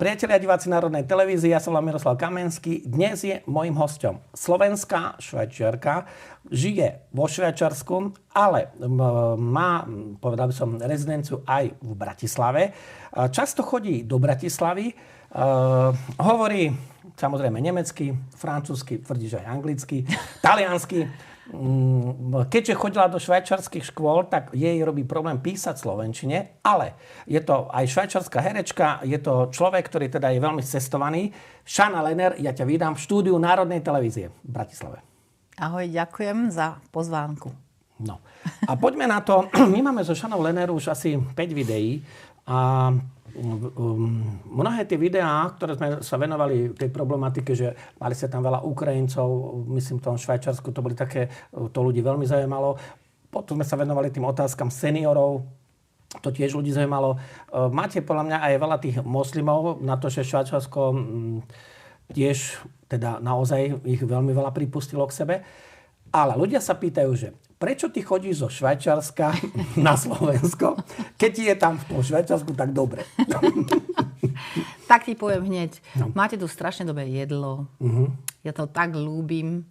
Priatelia diváci Národnej televízie, ja som Miroslav Kamenský. Dnes je mojím hosťom slovenská Švajčiarka, žije vo Švajčiarsku, ale má, povedal by som, rezidenciu aj v Bratislave. Často chodí do Bratislavy, hovorí samozrejme nemecky, francúzsky, tvrdí, že aj anglicky, taliansky. Keďže chodila do švajčiarskych škôl, tak jej robí problém písať v slovenčine, ale je to aj švajčiarska herečka, je to človek, ktorý teda je veľmi cestovaný. Šana Lenner, ja ťa vídam v štúdiu Národnej televízie v Bratislave. Ahoj, ďakujem za pozvánku. No. A poďme na to. My máme so Šanou Lenner už asi 5 videí a mnohé tie videá, ktoré sme sa venovali tej problematike, že mali sa tam veľa Ukrajincov, myslím v tom Švajčiarsku, to boli také, to ľudí veľmi zaujímalo. Potom sme sa venovali tým otázkam seniorov, to tiež ľudí zaujímalo. Máte podľa mňa aj veľa tých moslimov, na to, že Švajčiarsko tiež teda naozaj ich veľmi veľa pripustilo k sebe. Ale ľudia sa pýtajú, že prečo ty chodíš zo Švajčiarska na Slovensko, keď ti je tam v tom Švajčiarsku tak dobre? Tak ti poviem hneď. No. Máte tu strašne dobré jedlo. Ja to tak ľúbim.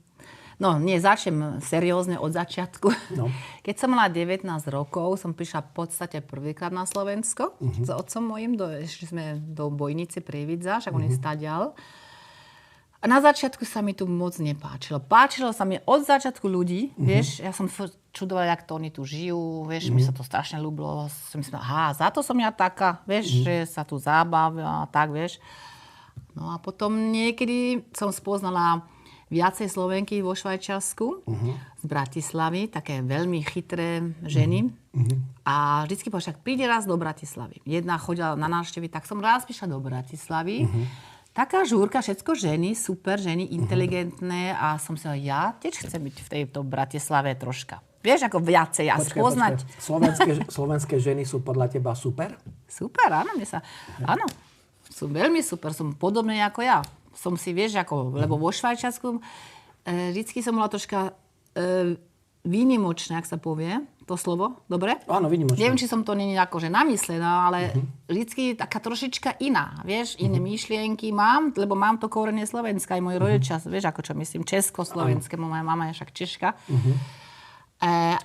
No, nie, začnem seriózne od začiatku. No. Keď som mala 19 rokov, som prišla v podstate prvýkrát na Slovensko s otcom mojím. Ešte sme do Bojnice Prievidza, však on je stadial. A na začiatku sa mi tu moc nepáčilo. Páčilo sa mi od začiatku ľudí, vieš, ja som čudovala, jak to oni tu žijú, vieš, mi sa to strašne ľúbilo. Som myslela, za to som ja taká, vieš, že sa tu zábavia a tak, vieš. No a potom niekedy som spoznala viacej Slovenky vo Švajčiarsku, z Bratislavy, také veľmi chytré ženy. A vždycky povedala, však príde raz do Bratislavy. Jedna chodila na návštevy, tak som raz prišla do Bratislavy. Taká žúrka, všetko ženy, super ženy, inteligentné a som sa, ja tiež chcem byť v tejto Bratislave troška. Vieš, ako viacej a spoznať. Slovenské ženy sú podľa teba super? Super, áno, áno, sú veľmi super, sú podobné ako ja. Som si, vieš, ako, lebo vo Švajčiarsku vždycky som bola troška výnimočná, ak sa povie to slovo, dobre? Áno, výnimočná. Neviem, či som to nie akože namyslená, ale vždycky taká trošička iná, vieš, iné myšlienky mám, lebo mám to korene Slovenska, aj moji rodičia, vieš, ako čo myslím, československé, moja mama je však Češka.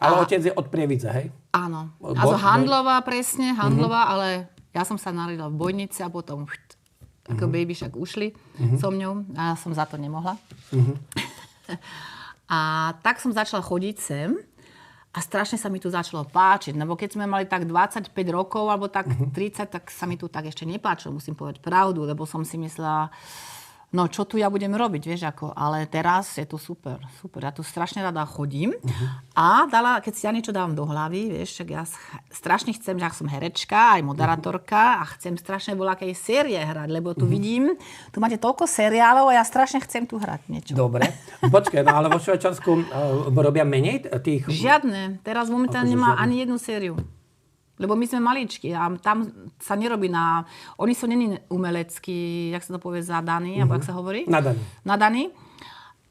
Ale otec je od Prievidze, hej? Áno. A zo Handlová, presne, Handlová, ale ja som sa narodila v Bojnici a potom ako baby však ušli so mňou a ja som za to nemohla. A tak som začala chodiť sem a strašne sa mi tu začalo páčiť, lebo keď sme mali tak 25 rokov alebo tak 30, tak sa mi tu tak ešte nepáčilo, musím povedať pravdu, lebo som si myslela, no čo tu ja budem robiť, vieš ako, ale teraz je tu super, ja tu strašne rada chodím a keď si ja niečo dávam do hlavy, vieš, tak ja strašne chcem, že som herečka, aj moderátorka a chcem strašne voľakej série hrať, lebo tu vidím, tu máte toľko seriálov a ja strašne chcem tu hrať niečo. Dobre, počkaj, no ale vo Švajčiarsku robia menej tých? Žiadne, teraz momentálne nemá ani jednu sériu. Lebo my sme maličky a tam sa nerobí oni sú není umelecký, jak sa to povie, zadaní, alebo jak sa hovorí? Nadaní.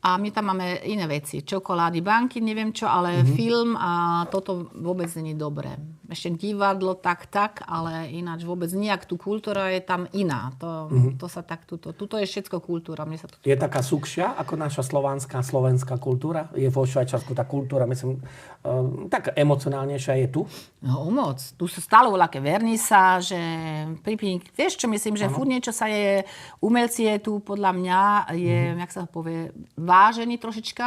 A my tam máme iné veci. Čokolády, banky, neviem čo, ale film a toto vôbec není dobré. Ešte divadlo tak, ale ináč vôbec nejak. Tu kultúra je tam iná. To sa tak tuto je všetko kultúra. Mne sa to je taká sukšia ako naša slovenská kultúra? Je vo Švajčiarsku tá kultúra, myslím, tak emocionálnejšia je tu? No moc. Tu sú stále voľaké vernisáže, vieš čo myslím, že furt niečo sa je, umelci je tu podľa mňa, je, jak sa povie, vážený trošička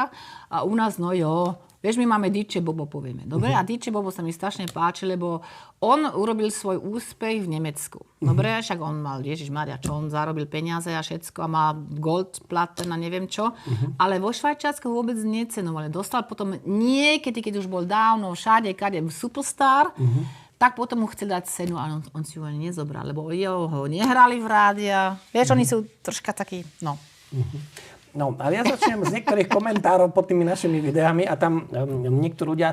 a u nás, no jo, vieš, my máme DJ Bobo, povieme. Dobre? A DJ Bobo sa mi strašne páči, lebo on urobil svoj úspech v Nemecku. Dobre? Však on mal, Ježišmaria, čo on zarobil peniaze a všetko a má gold platen a neviem čo. Ale vo Švajčiarsku vôbec necenovali. Dostal potom niekedy, keď už bol dávno všade, kade superstar, tak potom mu chcel dať cenu, ale on si ho ani nezobral, lebo ho nehrali v rádia. Vieš, oni sú troška takí, no. No, ale ja začnem z niektorých komentárov pod tými našimi videami a tam niektorí ľudia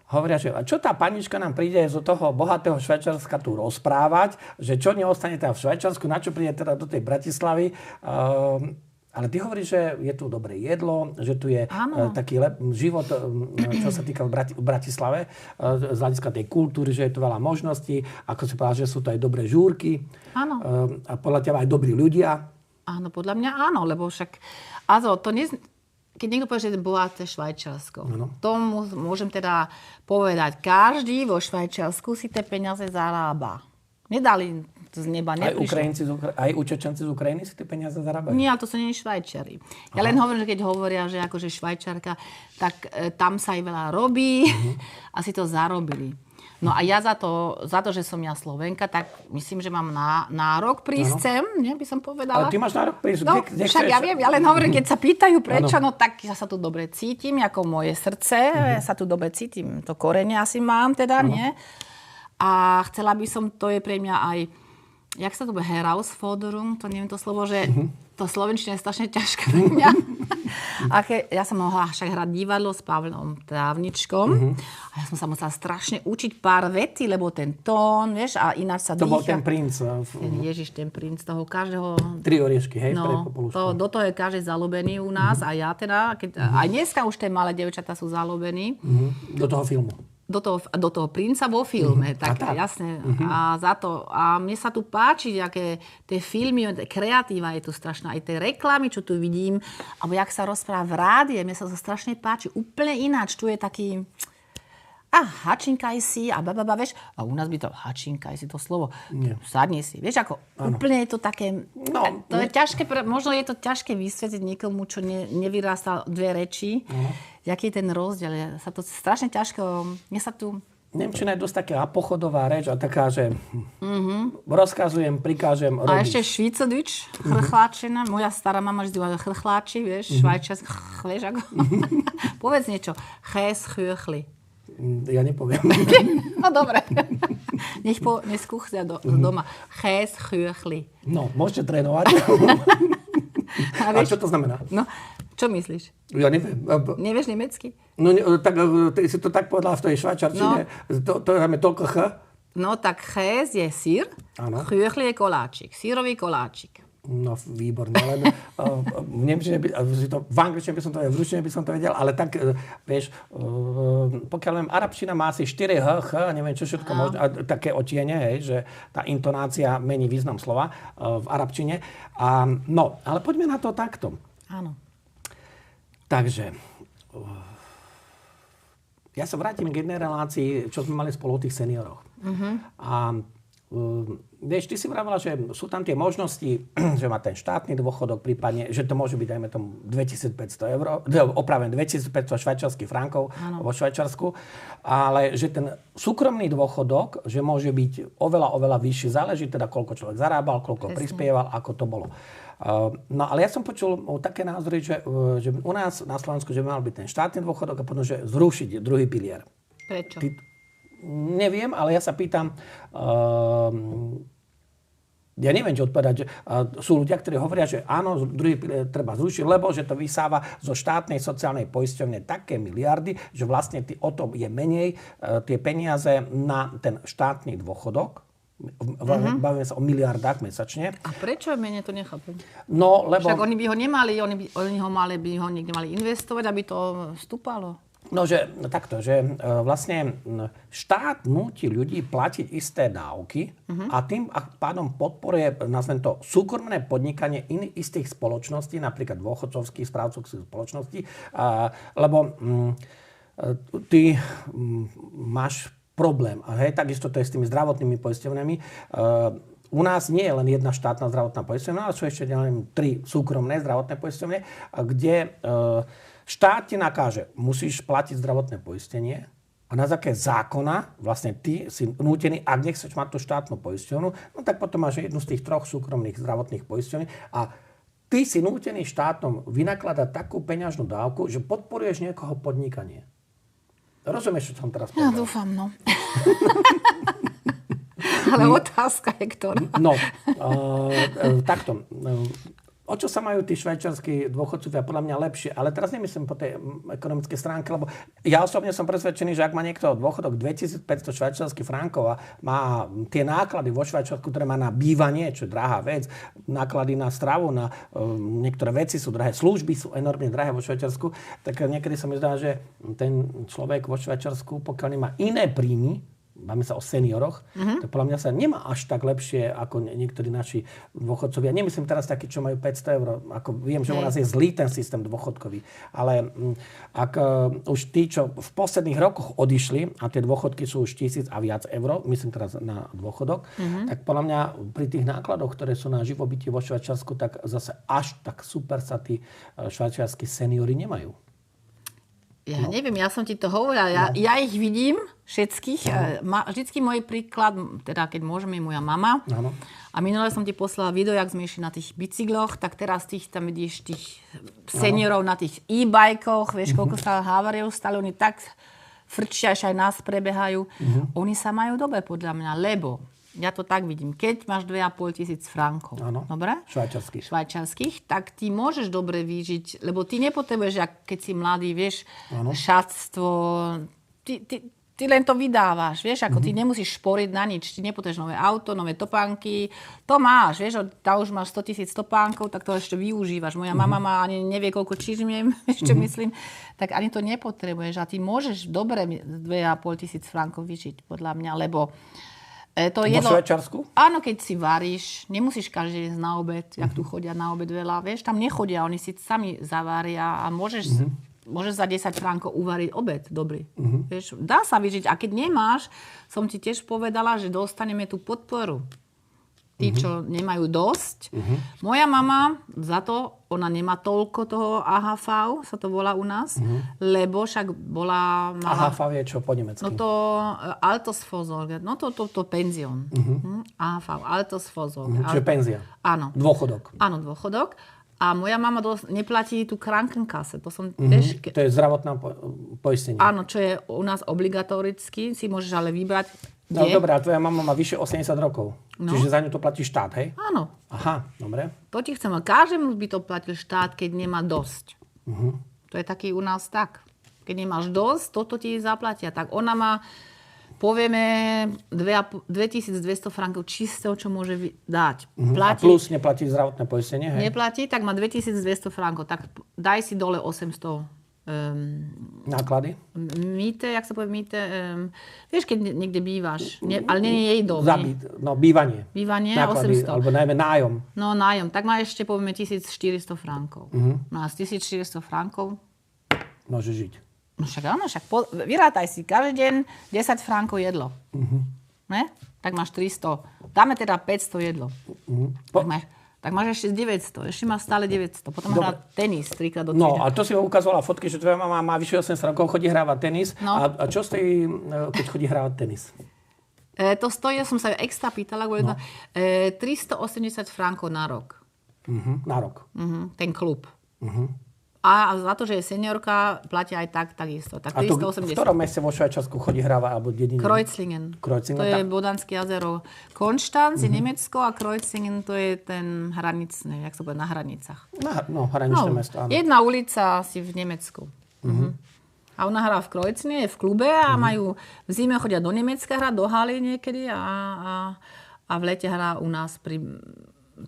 hovoria, že čo tá panička nám príde zo toho bohatého Švajčiarska tu rozprávať, že čo neostane teda v Švajčiarsku, na čo príde teda do tej Bratislavy. Ale ty hovoríš, že je tu dobré jedlo, že tu je taký život, čo sa týka v Bratislave, z hľadiska tej kultúry, že je tu veľa možností, ako si povedal, že sú to aj dobré žúrky. Áno. A podľa teba aj dobrí ľudia. Áno, podľa mňa áno, lebo však... Keď niekto povie, že je bohaté Švajčiarsko, tomu môžem teda povedať, každý vo Švajčiarsku si tie peniaze zarába. Nedali z neba, neprišlo. Aj Čečenci z Ukrajiny si tie peniaze zarábajú? Nie, ale to sú nie Švajčiari. Ja len hovorím, že keď hovoria, že akože Švajčiarka, tak tam sa aj veľa robí a si to zarobili. No a ja za to, že som ja Slovenka, tak myslím, že mám nárok prísť sem, nie by som povedala. Ale ty máš nárok prísť. No, však ja viem, ja len hovorím, keď sa pýtajú prečo, no tak ja sa tu dobre cítim, ako moje srdce, ja sa tu dobre cítim. To korene asi mám teda, nie? A chcela by som, to je pre mňa aj, jak sa to bude, Herausforderung, to neviem to slovo, že to slovenčina je strašne ťažké pre mňa. Ja som mohla však hrať divadlo s Pavlom Trávničkom a ja som sa musela strašne učiť pár vety, lebo ten tón, vieš, a ináč sa dýcha. To bol ten princ. Ten princ toho každého... 3 oriešky, hej? No, do toho je každý zalúbený u nás a ja teda, aj dneska už tie malé dievčatá sú zalúbení. Do toho filmu. Do toho princa vo filme, tak jasne. A mne sa tu páči, aké tie filmy, kreatíva je tu strašná, aj tie reklamy, čo tu vidím, alebo jak sa rozpráva v rádie, mne sa to strašne páči. Úplne ináč, tu je taký hačinkaj si a vieš, a u nás by to hačinkaj si to slovo, sadni si, vieš, ako úplne je to také, to je ťažké, možno je to ťažké vysvetliť niekomu, čo nevyrástal dve reči, jaký je ten rozdiel, sa to strašne ťažko, mne sa tu... Nemčina je dosť taká pochodová reč a taká, že rozkazujem, prikážem robiť. A ešte švýcovič, chrchláčina, moja stará mama vždy hovorila chrchláči, vieš, švajčiarsky, vieš, ako... Povedz niečo, ches chüchli. Ja nepoviem. No dobre. Nech skúchsia doma. Ches chüchli. No, môžete trénovať. A čo to znamená? No, čo myslíš? Ja neviem. Nevieš nemecky? No, tak ty si to tak povedala v tej švajčarčine. To je toľko ch. No, tak ches je sír, chüchli je koláčik, sírový koláčik. No, výborne, len v nemčine v angličtine by som to vedel, v ruštine by som to vedel, ale tak, vieš, pokiaľ viem, arabčina má asi 4 h, neviem čo všetko možno, také otiene, hej, že tá intonácia mení význam slova v arabčine. No, ale poďme na to takto. Áno. Takže, ja sa vrátim k jednej relácii, čo sme mali spolu o tých senioroch. A vieš, ty si vravila, že sú tam tie možnosti, že má ten štátny dôchodok, prípadne, že to môže byť, dajme tomu, 2500 eur, opraven 2500 švajčiarskych frankov vo Švajčiarsku, ale že ten súkromný dôchodok, že môže byť oveľa, oveľa vyšší, záleží teda, koľko človek zarábal, koľko prispieval, ako to bolo. No, ale ja som počul také názory, že u nás na Slovensku, že mal byť ten štátny dôchodok a potom, že zrušiť druhý pilier. Prečo? Neviem, ale ja sa pýtam, ja neviem, čo odpovedať, že sú ľudia, ktorí hovoria, že áno, druhý pilier treba zrušiť, lebo že to vysáva zo štátnej sociálnej poisťovne také miliardy, že vlastne o tom je menej tie peniaze na ten štátny dôchodok. Bavíme sa o miliardách mesačne. A prečo je menej, to nechápem? No, lebo... Však oni by ho nemali, oni ho niekde mali investovať, aby to stúpalo. No, že takto, že vlastne štát núti ľudí platiť isté dávky a tým pádom podporuje, nazvem to, súkromné podnikanie iných istých spoločností, napríklad dôchodcovských, správcovských spoločností, lebo ty máš problém. Hej, takisto to je s tými zdravotnými poisťovňami. U nás nie je len jedna štátna zdravotná poisťovňa, ale sú ešte 3 súkromné zdravotné poisťovne, kde štát ti nakáže, musíš platiť zdravotné poistenie a na základe zákona vlastne ty si nútený, ak nechceš mať tú štátnu poisťovňu, no tak potom máš jednu z tých 3 súkromných zdravotných poisťovní a ty si nútený štátom vynakladať takú peňažnú dávku, že podporuješ niekoho podnikanie. Rozumieš, čo som teraz povedal? Ja dúfam, no. Ale otázka je ktorá. No, takto. O čo sa majú tí švajčiarski dôchodcovia podľa mňa lepšie, ale teraz nemyslím po tej ekonomickej stránke, lebo ja osobne som presvedčený, že ak má niekto dôchodok 2500 švajčiarskych frankov a má tie náklady vo Švajčiarsku, ktoré má na bývanie, čo je drahá vec, náklady na stravu, na niektoré veci sú drahé, služby sú enormne drahé vo Švajčiarsku, tak niekedy sa mi zdá, že ten človek vo Švajčiarsku, pokiaľ nemá iné príjmy, máme sa o senioroch, tak podľa mňa sa nemá až tak lepšie ako niektorí naši dôchodcovia. Nemyslím teraz takí, čo majú 500 eur. Ako viem, že u nás je zlý ten systém dôchodkový. Ale ak už tí, čo v posledných rokoch odišli a tie dôchodky sú už 1000 a viac eur, myslím teraz na dôchodok, tak podľa mňa pri tých nákladoch, ktoré sú na živobytie vo Švajčiarsku, tak zase až tak super sa tí švajčiarski seniori nemajú. Ja neviem, ja som ti to hovorila. Ja ich vidím všetkých. Vždycky môj príklad, teda keď môžeme, je moja mama. Áno. A minule som ti poslala video, jak sme išli na tých bicykloch, tak teraz tam vidíš tých seniorov na tých e-bajkoch, vieš, koľko sa havariov stali, oni tak frčia, aj nás prebehajú. Oni sa majú dobre, podľa mňa, lebo ja to tak vidím. Keď máš 2500 frankov, dobre? Švajčiarskych, tak ty môžeš dobre vyžiť, lebo ty nepotrebuješ, keď si mladý, vieš, šatstvo, ty len to vydávaš, vieš, ako ty nemusíš šporiť na nič, ty nepotrebuješ nové auto, nové topánky, to máš, vieš, tam už máš 100 000 topánkov, tak to ešte využívaš. Moja mama má ani nevie, koľko čižmiem, ešte myslím, tak ani to nepotrebuješ a ty môžeš dobre 2500 frankov vyžiť, podľa mňa, lebo to jedlo, vo Švajčiarsku? Áno, keď si varíš, nemusíš každý deň na obed, jak tu chodia na obed veľa, vieš, tam nechodia, oni si sami zavária a môžeš za 10 frankov uvariť obed dobrý. Vieš, dá sa vyžiť. A keď nemáš, som ti tiež povedala, že dostaneme tú podporu. Tí, čo nemajú dosť. Moja mama, za to, ona nemá toľko toho AHV, sa to volá u nás, lebo však bola... AHV je čo po nemecky? No to Altersvorsorge, no to penzión. AHV, Altersvorsorge. Čiže penzia? Áno. Dôchodok? Áno, dôchodok. A moja mama neplatí tú Krankenkasse. To som tiež... To je zdravotná poistenie. Áno, čo je u nás obligatoricky, si môžeš ale vybrať. No dobré, a tvoja mama má vyše 80 rokov. No. Čiže za ňu to platí štát, hej? Áno. Aha, dobre. To ti chcem, ale každému by to platil štát, keď nemá dosť. To je taký u nás tak. Keď nemáš dosť, toto ti zaplatia. Tak ona má, povieme, 2200 frankov čistého, čo môže dať. Platí, a plus neplatí zdravotné poistenie, hej? Neplatí, tak má 2200 frankov. Tak daj si dole 800 náklady? Mýte, jak sa povie mýte? Vieš, keď niekde bývaš, ale nie je jej dom. Bývanie. Bývanie, náklady, 800. Alebo najmä nájom. No, nájom. Tak má ešte, povieme, 1400 frankov. No a z 1400 frankov môže žiť. No však áno, vyrátaj si každý deň 10 frankov jedlo. Ne? Tak máš 300. Dáme teda 500 jedlo. Tak máš ešte 900. Ešte máš stále 900. Potom máš tenis 3-krát do týždňa. No a to si ukazovala fotky, že tvoja mama má vyše 80 rokov, chodí hrávať tenis. No. A čo stojí, keď chodí hrávať tenis? To stojí, ja som sa extra pýtala, 380 frankov na rok. Na rok. Ten klub. A za to, že je seniorka, platia aj takisto. Tak 380. A v ktorom meste vo Švajčiarsku chodí hráva alebo dedine? Kreuzlingen. To je Bodanské jazero. Konštanc je Nemecko a Kreuzlingen to je ten hranicný, jak sa povie, na hranicách. Hraničné mesto, áno. Jedna ulica asi v Nemecku. A ona hrá v Kreuzlingen, je v klube a majú v zime chodia do Nemecka hrať, do haly niekedy a v lete hrá u nás pri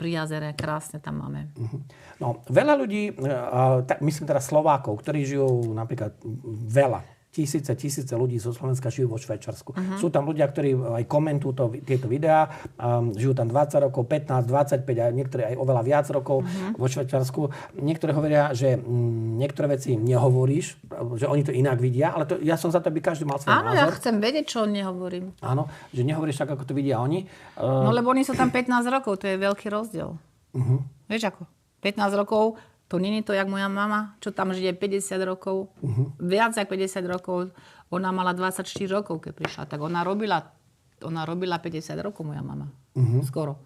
jazere, krásne tam máme. No, veľa ľudí, myslím teraz Slovákov, ktorí žijú napríklad tisíce ľudí zo Slovenska žijú vo Švajčiarsku. Sú tam ľudia, ktorí aj komentujú tieto videá, žijú tam 20 rokov, 15, 25 a niektorí aj oveľa viac rokov vo Švajčiarsku. Niektorí hovoria, že niektoré veci im nehovoríš, že oni to inak vidia, ale ja som za to, aby každý mal svoj názor. Áno, ja chcem vedieť, čo nehovorím. Áno, že nehovoríš tak, ako to vidia oni. No lebo oni sú tam 15 rokov, to je veľký rozdiel. Vieš ako? 15 rokov, to nie je to, jak moja mama, čo tam žije 50 rokov, viac ako 50 rokov. Ona mala 24 rokov, keď prišla. Tak ona robila 50 rokov, moja mama. Skoro.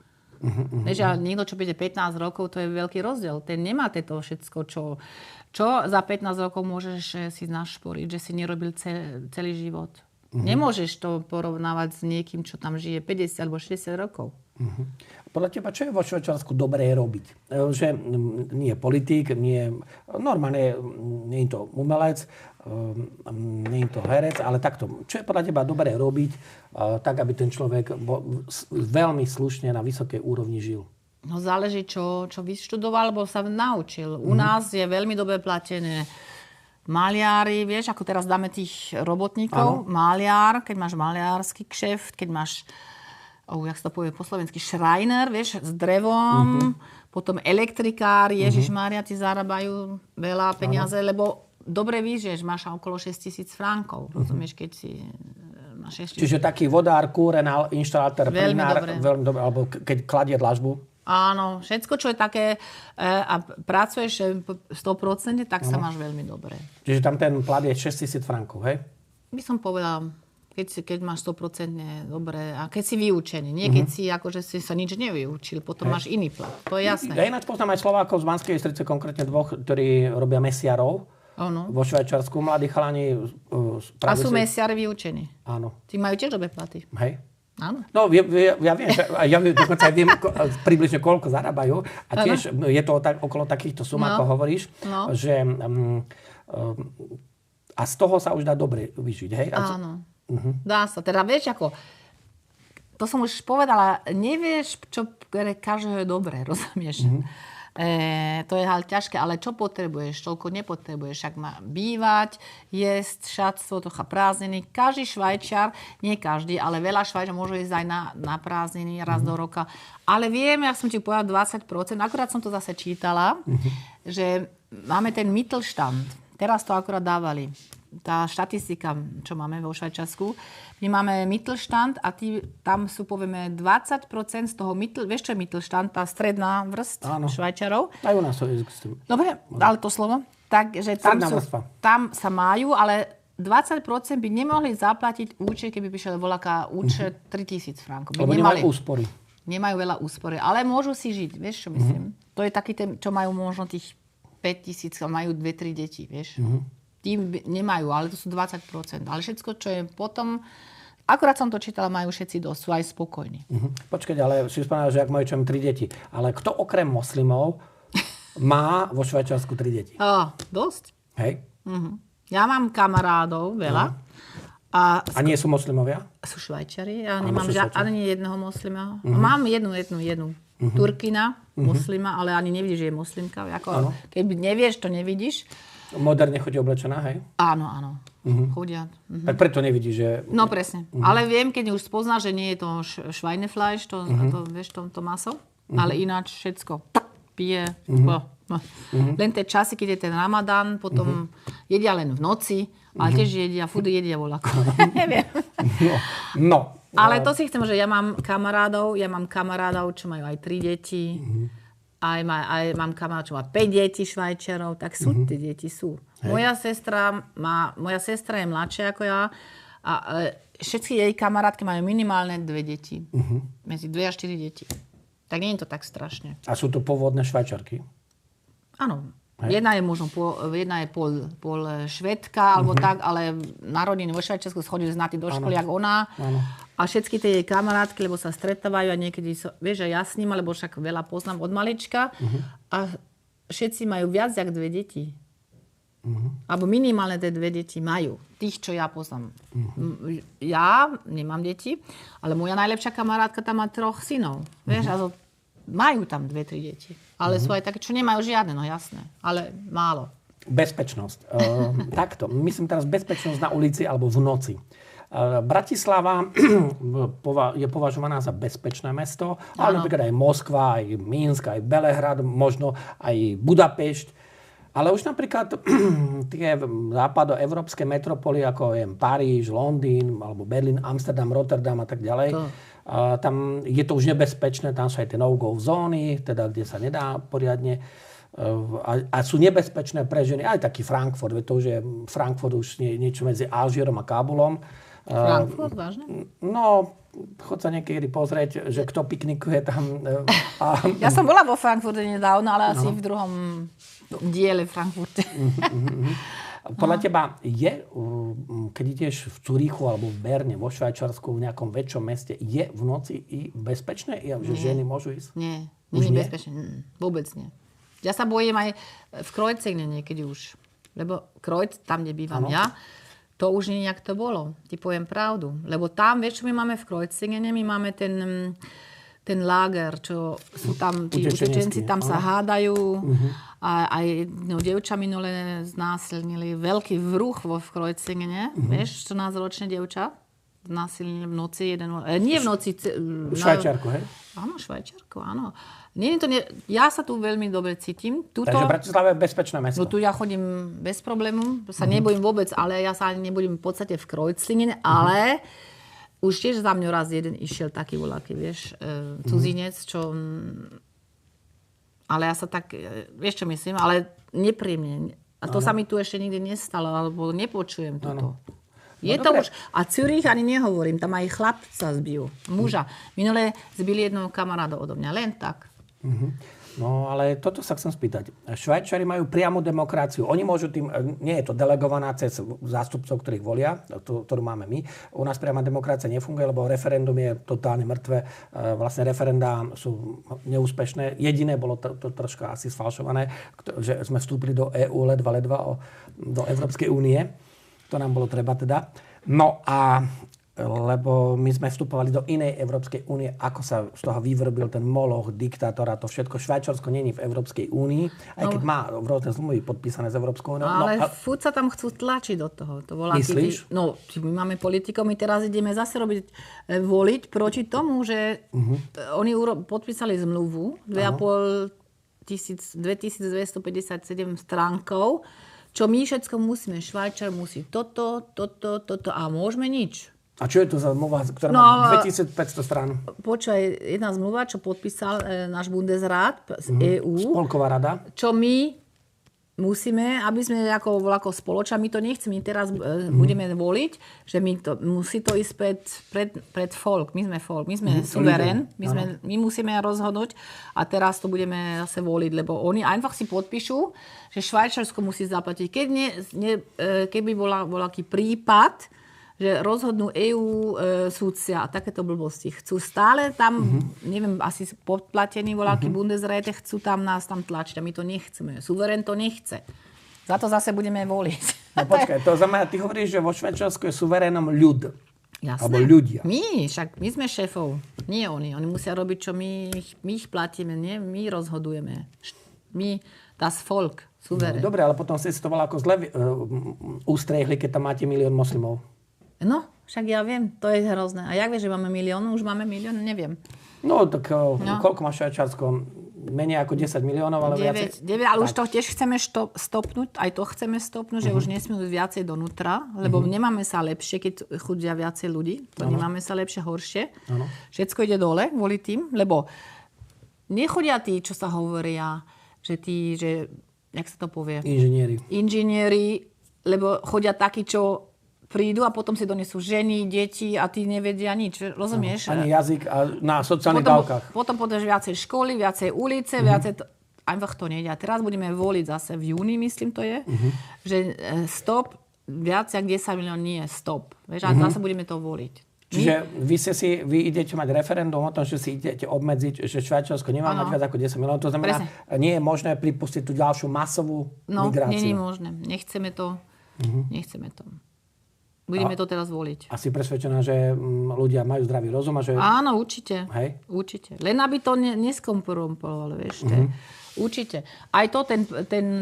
Vieš, a niekto, čo bude 15 rokov, to je veľký rozdiel. Ten nemá to všetko, čo za 15 rokov môžeš si našporiť, že si nerobil celý život. Nemôžeš to porovnávať s niekým, čo tam žije 50 alebo 60 rokov. Podľa teba, čo je vo Švajčiarsku dobré robiť? Že nie je politik, normálne nie je to umelec, nie je to herec, ale takto. Čo je podľa teba dobré robiť, tak aby ten človek veľmi slušne na vysokej úrovni žil? No záleží, čo vyštudoval, alebo sa naučil. U nás je veľmi dobre platené maliári, vieš, ako teraz dáme tých robotníkov. Maliár, keď máš maliársky kšeft, keď máš jak sa to povie po slovensky, šrajner, vieš, s drevom, potom elektrikár, Ježišmária, ti zarábajú veľa peniaze, lebo dobre víš, že máš okolo 6 000 frankov, rozumieš, keď si máš 6 000. Čiže taký vodár, kúrenál, inštalátor, veľmi plinár, dobre. Veľmi dobre, alebo keď kladie dlažbu. Áno, všetko, čo je také a pracuješ 100%, tak sa máš veľmi dobre. Čiže tam ten plat je 6 000 frankov, hej? By som povedala, keď máš 100% dobre a keď si vyučený. Nie keď si akože si sa nič nevyučil, potom máš iný plat. To je jasné. Ja ináč poznám aj Slovákov z Banskej Bystrice, konkrétne dvoch, ktorí robia mesiarov vo Švajčiarsku. Mladí chalani. A sú mesiari vyučení. Áno. Tí majú tiež dobre platy. Hej. Áno. No, ja viem, že dokonca aj viem približne koľko zarábajú. A tiež je to okolo takýchto sum, ako hovoríš, že a z toho sa už dá dobre vyžiť, hej? Áno. Dá sa. Teda vieš, ako to som už povedala, nevieš, čo každého je dobré, rozumieš? To je ale ťažké, ale čo potrebuješ, toľko nepotrebuješ. Ak má bývať, jesť, šatstvo, trocha prázdniny. Každý Švajčiar, nie každý, ale veľa Švajčiar môže ísť aj na prázdniny raz do roka. Ale viem, ja som ti povedala 20%, akurát som to zase čítala, že máme ten Mittelstand. Teraz to akurát dávali. Tá štatistika, čo máme vo Švajčiarsku. My máme Mittelstand a tam sú, povieme, 20% z toho, vieš čo je Mittelstand? Tá stredná Švajčiarov. Aj u nás to existuje. Dobre, ale to slovo. Takže tam sa majú, ale 20% by nemohli zaplatiť účet, keby prišiel voľaká účet 3000 frankov. Lebo nemajú úspory. Nemajú veľa úspory, ale môžu si žiť, vieš čo myslím? To je taký ten, čo majú možno tých 5000, majú 2-3 deti, vieš. Tým nemajú, ale to sú 20%. Ale všetko, čo je potom, akurát som to čítala, majú všetci dosť, sú aj spokojní. Počkať, ale si spomínala, že ak majú čo 3 deti. Ale kto okrem moslimov má vo Švajčiarsku 3 deti? Dosť. Hej? Ja mám kamarádov veľa. A nie sú moslimovia? Sú Švajčiari. Ja nemám ani jedného moslima. Mám jednu Turkina, moslima, ale ani nevidíš, že je moslimka. Keď nevieš, to nevidíš. Moderne chodí oblečená, hej? Áno. Chodia. Tak preto nevidíš, že... No presne. Ale viem, keď už spoznáš, že nie je to Schweinefleisch, to vieš, to maso, ale ináč všetko pije. Len tie časy, keď je ten Ramadán, potom jedia len v noci, ale tiež jedia voľako. Neviem. No. Ale to si chcem, že ja mám kamarádov, čo majú aj 3 deti. Aj mám kamarát, čo má 5 detí Švajčiarov, tak sú tie deti, sú. Moja sestra je mladšia ako ja a všetky jej kamarátky majú minimálne 2 deti. Medzi 2 a 4 deti. Tak nie je to tak strašne. A sú to pôvodné Švajčiarky? Áno. Jedna je možno pol Švédka, alebo tak, ale narodení vo Švajčiarsku chodili znatí do školy, ako ona. Áno. A všetky tie jej kamarátky, lebo sa stretávajú a niekedy, vieš, že ja s ním, lebo však veľa poznám od malička. A všetci majú viac jak 2 deti. Alebo minimálne tie 2 deti majú. Tých, čo ja poznám. Ja nemám deti, ale moja najlepšia kamarátka tam má 3 synov. Vieš, a majú tam 2-3 deti. Ale sú aj také, čo nemajú žiadne, no jasné. Ale málo. Bezpečnosť. Takto. Myslím teraz bezpečnosť na ulici alebo v noci. Bratislava je považovaná za bezpečné mesto, ale napríklad aj Moskva, aj Minsk, aj Belehrad, možno aj Budapešť. Ale už napríklad tie západoevropské metropoly, ako je Paríž, Londýn, alebo Berlín, Amsterdam, Rotterdam a tak ďalej, tam je to už nebezpečné, tam sú aj tie no-go zóny, teda kde sa nedá poriadne. A sú nebezpečné pre ženy. Aj taký Frankfurt, to už je Frankfurt už niečo medzi Alžírom a Kábulom. Frankfurt, vážne? No, chod sa niekedy pozrieť, že kto piknikuje tam. Ja som bola vo Frankfurte nedávno, ale asi v druhom diele Frankfurte. Podľa teba je, keď ideš v Curíchu alebo v Berne, vo Švajčiarsku, v nejakom väčšom meste, je v noci i bezpečné? Že ženy môžu ísť? Nie, Už nie je nie? bezpečné. Vôbec nie. Ja sa bojím aj v Krojcine niekedy už. Lebo Krojc, tam, kde bývam ja, to už nie jak to bolo. Ti poviem pravdu. Lebo tam, vieš, čo my máme v Krojcine, my máme ten láger, čo sú tam, tí utečenci tam sa hádajú. A aj dievča minule znásilnili veľký vruch vo Krojcine. Vieš, 14-ročné dievča znásilnili v noci. Nie v noci. Švajčiarku, hej? Áno, Švajčiarku, áno. Ja sa tu veľmi dobre cítim. Takže Bratislava je bezpečné mesto. No tu ja chodím bez problému. Sa nebojím vôbec, ale ja sa ani nebojím v podstate v Krojcline, ale už tiež za mňa raz jeden išiel taký voľaký, vieš, cudzinec, čo... Ale ja sa tak, vieš čo myslím, ale nepríjemne. A to sa mi tu ešte nikdy nestalo, alebo nepočujem toto. Je to už... A Zürich ani nehovorím, tam aj chlapca zbijú, muža. Minule zbili jednoho kamaráda odo mňa, len tak. No, ale toto sa chcem spýtať. Švajčiari majú priamu demokraciu. Oni môžu tým, nie je to delegovaná cez zástupcov, ktorých volia, ktorú máme my. U nás priama demokracia nefunguje, lebo referendum je totálne mŕtve. Vlastne referendá sú neúspešné. Jediné bolo to troška asi sfalšované, že sme vstúpili do EÚ ledva do Európskej únie. To nám bolo treba teda. No a lebo my sme vstupovali do inej Európskej únie, ako sa z toho vyvrbil ten moloch, diktátora, to všetko. Švajčiarsko nie je v Európskej únii, aj keď má rôzne zmluvy podpísané s Európskou úniou. Ale furt sa tam chcú tlačiť do toho. To volá, myslíš? My máme politikov, my teraz ideme zase voliť proti tomu, že oni podpísali zmluvu 2257 stránkov, čo my všetko musíme. Švajčar musí toto a môžeme nič. A čo je to za zmluva, ktorá má 2500 strán? Počúvaj, jedna zmluva, čo podpísal náš Bundesrat z EÚ. Spolková rada. Čo my musíme, aby sme ako spoločná, my to nechceme, my teraz budeme voliť, že musí to ísť pred folk. My sme folk, my sme suverén, my musíme rozhodnúť a teraz to budeme zase voliť, lebo oni einfach si podpíšu, že Švajčiarsko musí zaplatiť. Keby bol aký prípad, že rozhodnú EÚ súdcia a takéto blbosti. Chcú stále tam, neviem, asi podplatení voľakí Bundesräte, chcú nás tam tlačiť a my to nechceme. Suverén to nechce. Za to zase budeme voliť. No počkaj, to znamená, ty hovoríš, že vo Švajčiarsku je suverénom ľud. Jasné. Alebo ľudia. My sme šéfov. Nie oni. Oni musia robiť, čo my ich platíme. Nie? My rozhodujeme. My, das Volk, suverén. No, dobre, ale potom si to volá ako zle ustriehli, keď tam máte 1 000 000 moslimov. No, však ja viem, to je hrozné. A jak vieš, že máme 1 000 000? Už máme 1 000 000? Neviem. No, tak koľko má Švajčiarsko? Menej ako 10 miliónov, ale viacej? 9, ale už to tiež chceme stopnúť, aj to chceme stopnúť, že už nesmieme viacej donútra, lebo nemáme sa lepšie, keď chodia viacej ľudí. To nemáme sa lepšie, horšie. Všetko ide dole kvôli tým, lebo nechodia tí, čo sa hovoria, že jak sa to povie? Inžinieri, lebo chodia takí, čo prídu a potom si donesú ženy, deti a tí nevedia nič. Rozumieš? Ani jazyk a na sociálnych dávkach. Potom viacej školy, viacej ulice, viacej... Einfach to nejde. A teraz budeme voliť zase v júni, myslím to je, že stop, viac jak 10 miliónov nie je stop. Vieš, a zase budeme to voliť. Čiže vy idete mať referendum o tom, že si idete obmedziť, že Švajčiarsko nemá mať viac ako 10 miliónov. To znamená, nie je možné pripustiť tú ďalšiu masovú migráciu. Nie je možné. Nechceme to. Nechceme to. Budeme to teraz voliť. A si presvedčená, že ľudia majú zdravý rozum a že... Áno, určite. Hej? Určite. Len aby to neskompromovalo, vieš. Určite. Aj to, ten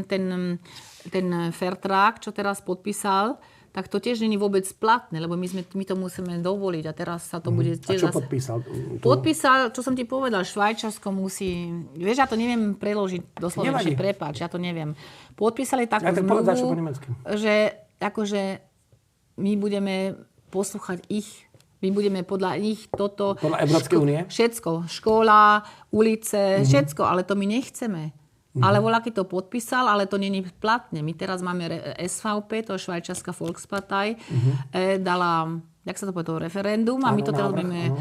Vertrag, čo teraz podpísal, tak to tiež nie je vôbec platné, lebo my to musíme dovoliť a teraz sa to bude tiež... A čo podpísal? Podpísal, čo som ti povedal, Švajčiarsko musí... Vieš, ja to neviem preložiť do slovenčiny, prepáč, ja to neviem. Podpísali takú zmluvu, že akože my budeme poslúchať ich, my budeme podľa nich toto... Podľa Európskej únie? Všetko. Škola, ulice, všetko, ale to my nechceme. Ale voľaký to podpísal, ale to nie je platné. My teraz máme SVP, to je Švajčiarska Volkspartei, dala, jak sa to povie, to referendum a my to teraz budeme...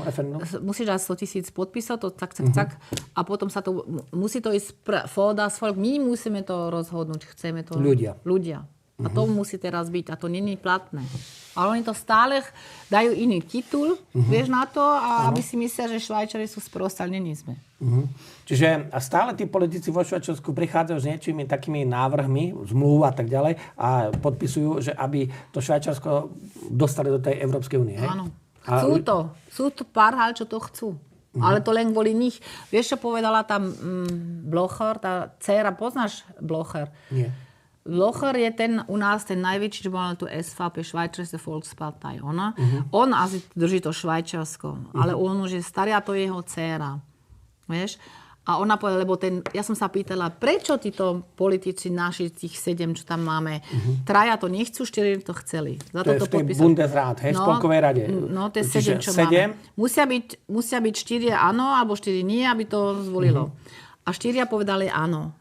Musíš dať 100 000 podpísať, to tak, a potom sa to... Musí to ísť das Volk. My musíme to rozhodnúť, chceme to... Ľudia. A to musí teraz byť. A to není platné. Ale oni to stále dajú iný titul, vieš, na to, a aby si myslia, že Švajčari sú sprostí, ale není sme. Čiže stále tí politici vo Švajčiarsku prichádzajú s niečými takými návrhmi, zmluv a tak ďalej a podpisujú, že aby to Švajčiarsko dostali do tej Európskej únie. Áno. Chcú to. Sú to pár hál, čo to chcú. Ale to len kvôli nich. Vieš, čo povedala tam Blocher, tá dcéra, poznáš Blocher? Nie. Blocher je u nás ten najväčší, čo mal tu SVP, Švajčiarske Volkspartei. On asi drží to Švajčiarsko, ale on už je starý a to je jeho dcéra. Vieš? A ona povedala, lebo ja som sa pýtala, prečo títo politici naši, tých 7, čo tam máme, 3 to nechcú, 4 to chceli. Za to je v tej Bundesrat, hej, v spolkovej rade. No, to je 7, čo máme. Musia byť 4 áno, alebo 4 nie, aby to zvolilo. A 4 povedali áno.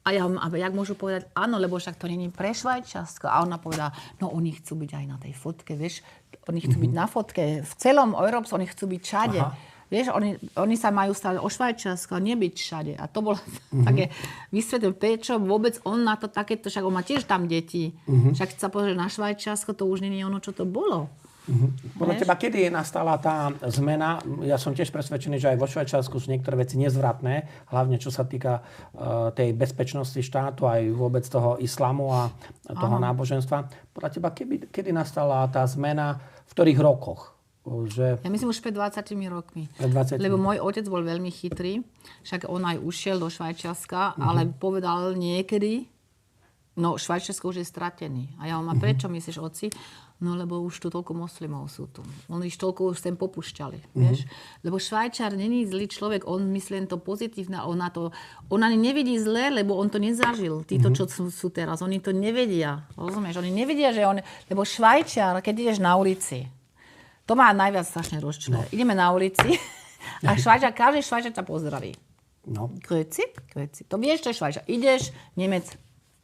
A jak môžu povedať áno, lebo však to nie je pre Švajčiarsko. A ona povedala, no oni chcú byť aj na tej fotke, vieš. Oni chcú byť na fotke. V celom Európsku oni chcú byť všade. Aha. Vieš, oni sa majú stále o Švajčiarsko a nebyť všade. A to bolo také vysvetlené, prečo vôbec on na to takéto, však on má tiež tam deti. Však keď sa pozrie na Švajčiarsko, to už nie je ono, čo to bolo. Podľa teba, kedy nastala tá zmena? Ja som tiež presvedčený, že aj vo Švajčiarsku sú niektoré veci nezvratné, hlavne čo sa týka tej bezpečnosti štátu, aj vôbec toho islamu a toho náboženstva. Podľa teba, kedy nastala tá zmena, v ktorých rokoch? Ja myslím už pred 20 rokmi. Pred 20. Lebo môj otec bol veľmi chytrý, však on aj ušiel do Švajčiarska, ale povedal niekedy, no Švajčiarsko už je stratený. A ja mám, prečo myslíš, oci? No lebo už tu toľko moslimov sú tu. Oni už toľko už sem popúšťali. Vieš? Lebo Švajčar není zlý človek, on myslí to pozitívne. On ani nevidí zlé, lebo on to nezažil. Títo, čo sú teraz, oni to nevedia. Rozumieš? Oni nevedia, že lebo Švajčar, keď ideš na ulici, to má najviac strašne rozčné. Ideme na ulici a každý Švajčar ťa pozdraví. No. Grüezi. To vieš, čo je Švajčar. Ideš, Nemec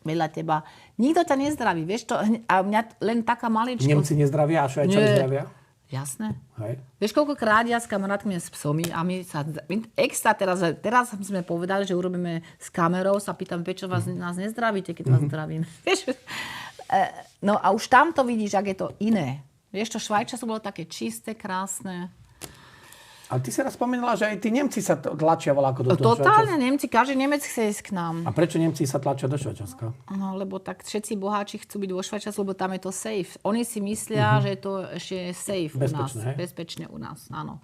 vedľa teba. Nikto ťa nezdraví, vieš to. A mňa len taká maličko. Nemci nezdravia a Švajčari zdravia? Jasné. Hej. Vieš, koľkokrát ja s kamarátmi s psomi a my sa extra teraz sme povedali, že urobíme s kamerou, sa pýtam, prečo nás nezdravíte, keď vás zdravím. Vieš, no a už tam to vidíš, ak je to iné. Vieš, to Švajčiarsko bolo také čisté, krásne. Ale ty si raz spomínala, že aj tí Nemci sa tlačia voľako do toho Švajčiarska. Totálne Nemci, každý Nemec chce ísť k nám. A prečo Nemci sa tlačia do Švajčiarska? No, lebo tak všetci boháči chcú byť vo Švajčiarsku, lebo tam je to safe. Oni si myslia, že to ešte je safe bezpečné u nás, áno.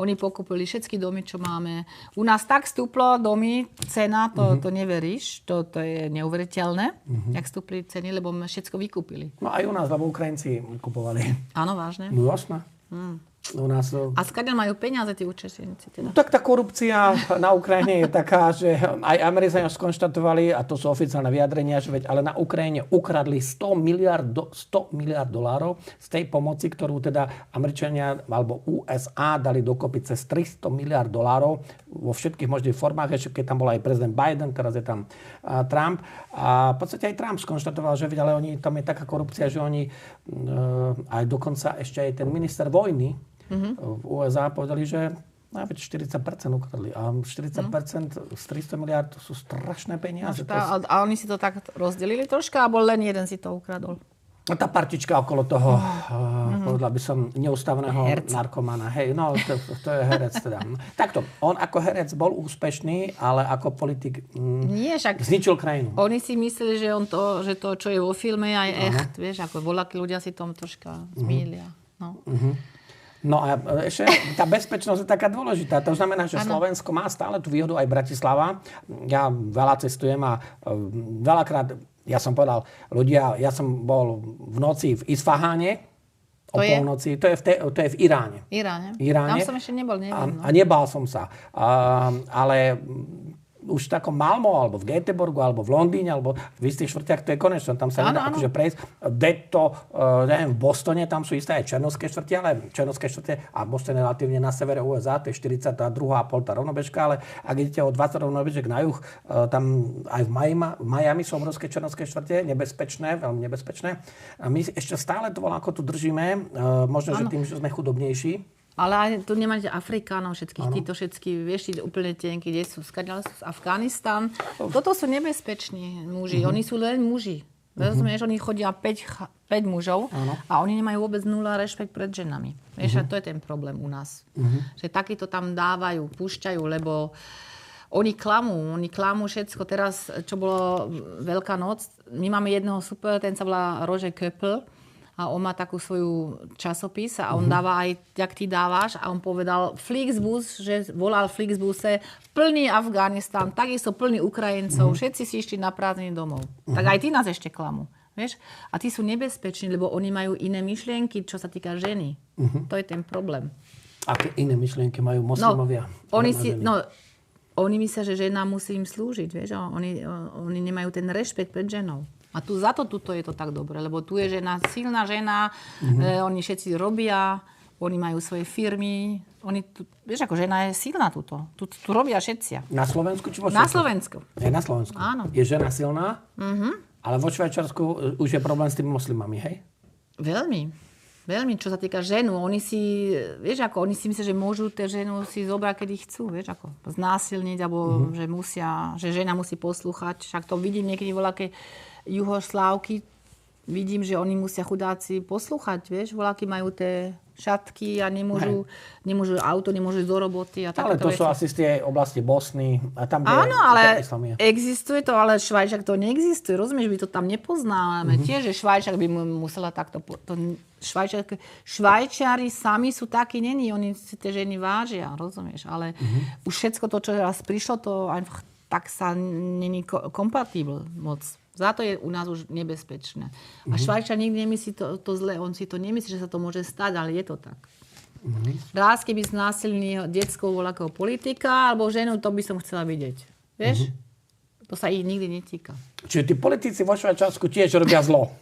Oni pokúpili všetky domy, čo máme. U nás tak stúplo domy, cena, to neveríš, to je neuveriteľné, jak stúpli ceny, lebo všetko vykúpili. No aj u nás, lebo Ukrajinci kupovali. Áno, vážne. No jasné. U nás A skadiaľ majú peniaze tí Učešinci? Teda? Tak tá korupcia na Ukrajine je taká, že aj Američania skonštatovali, a to sú oficiálne vyjadrenia, že veď ale na Ukrajine ukradli 100 miliard dolárov z tej pomoci, ktorú teda Američania alebo USA dali dokopy cez 300 miliard dolárov vo všetkých možných formách, ešte keď tam bol aj prezident Biden, teraz je tam Trump. A v podstate aj Trump skonštatoval, že veď ale tam je taká korupcia, že oni aj dokonca ešte aj ten minister vojny v USA povedali, že najväť 40% ukradli. A 40% z 300 miliard sú strašné peniaze. A oni si to tak rozdelili troška, alebo len jeden si to ukradol? Tá partička okolo toho, povedala by som, neústavného narkomana. Hej, no, to je herec teda. Takto, on ako herec bol úspešný, ale ako politik zničil krajinu. Oni si mysleli, že to, čo je vo filme, je aj echt. Vieš, ako voľakí ľudia si tom troška zmýlia. No. No a ešte tá bezpečnosť je taká dôležitá. To znamená, že Slovensko má stále tú výhodu, aj Bratislava. Ja veľa cestujem a veľakrát, ja som povedal, ľudia, ja som bol v noci v Isfaháne, o polnoci, to je v Iráne. Iráne. Tam som ešte nebol, neviem. A nebál som sa. Ale už v takom Malmo, alebo v Göteborgu, alebo v Londýne, alebo v istých štvrtiach, to je konečné. Tam sa nedá akože prejsť. Neviem, v Bostone, tam sú isté aj černovské štvrtie, ale černovské štvrtie a Boston je relatívne na severe USA, to je 42,5 rovnobežka, ale ak idete o 20 rovnobežek na juh, tam aj v Miami sú obrovské černovské štvrtie, nebezpečné, veľmi nebezpečné. A my ešte stále to ako tu držíme, možno, že tým, že sme chudobnejší. Ale aj tu nemáte Afrikánov všetkých, títo všetky, vieš, úplne tenky, kde sú, skadiaľ sú z Afganistan. Toto sú nebezpeční muži, oni sú len muži. Rozumieš, oni chodia 5 mužov a oni nemajú vôbec nula rešpekt pred ženami. Vieš, a to je ten problém u nás. Že takýto tam dávajú, púšťajú, lebo oni klamú všetko. Teraz, čo bolo Veľká noc, my máme jedného super, ten sa volá Roger Köppl a on má takú svoju časopis a on dáva aj, jak ty dávaš, a on povedal Flixbus, že volal v Flixbuse plný Afganistan, takisto plný Ukrajincov, všetci si išli na prázdniny domov. Tak aj ty nás ešte klamú. Vieš? A tí sú nebezpeční, lebo oni majú iné myšlienky, čo sa týka ženy. To je ten problém. Aké iné myšlienky majú moslimovia? Oni myslia, že žena musí im slúžiť. Vieš? Oni nemajú ten rešpekt pred ženou. A za to tuto je to tak dobre, lebo tu je žena, silná žena, oni všetci robia, oni majú svoje firmy, vieš, ako žena je silná tuto. Tu robia všetci. Na Slovensku či vo Švajčiarsku? Na Slovensku. Je na Slovensku. Áno. Je žena silná, ale vo Švajčiarsku už je problém s tými moslimami, hej? Veľmi, čo sa týka ženu. Oni si myslia, že môžu tie ženu si zobrať, kedy chcú, vieš, ako znásilniť, alebo že žena musí poslúchať. Však to vidím niekedy voľaké Juhoslávky, vidím, že oni musia chudáci poslúchať, vieš, voľaky majú tie šatky a nemôžu auto, nemôžu ísť do roboty. A ale to sú asi z tej oblasti Bosny. A tam, áno, ale existuje to, ale Švajčak to neexistuje. Rozumieš, my to tam nepoznáme. Tiež, že Švajčak by musela takto... Švajčiari sami sú takí, oni si tie ženy vážia, rozumieš. Ale už všetko to, čo raz prišlo, to tak sa není kompatibil moc. Za to je u nás už nebezpečné. A Švajčar nikdy nemyslí to zle. On si to nemyslí, že sa to môže stať, ale je to tak. Raz, keby znásilnil detského voľakého politika alebo ženu, to by som chcela vidieť. Vieš? To sa ich nikdy netýka. Čiže tí politici vo Švajčiarsku tiež robia zlo?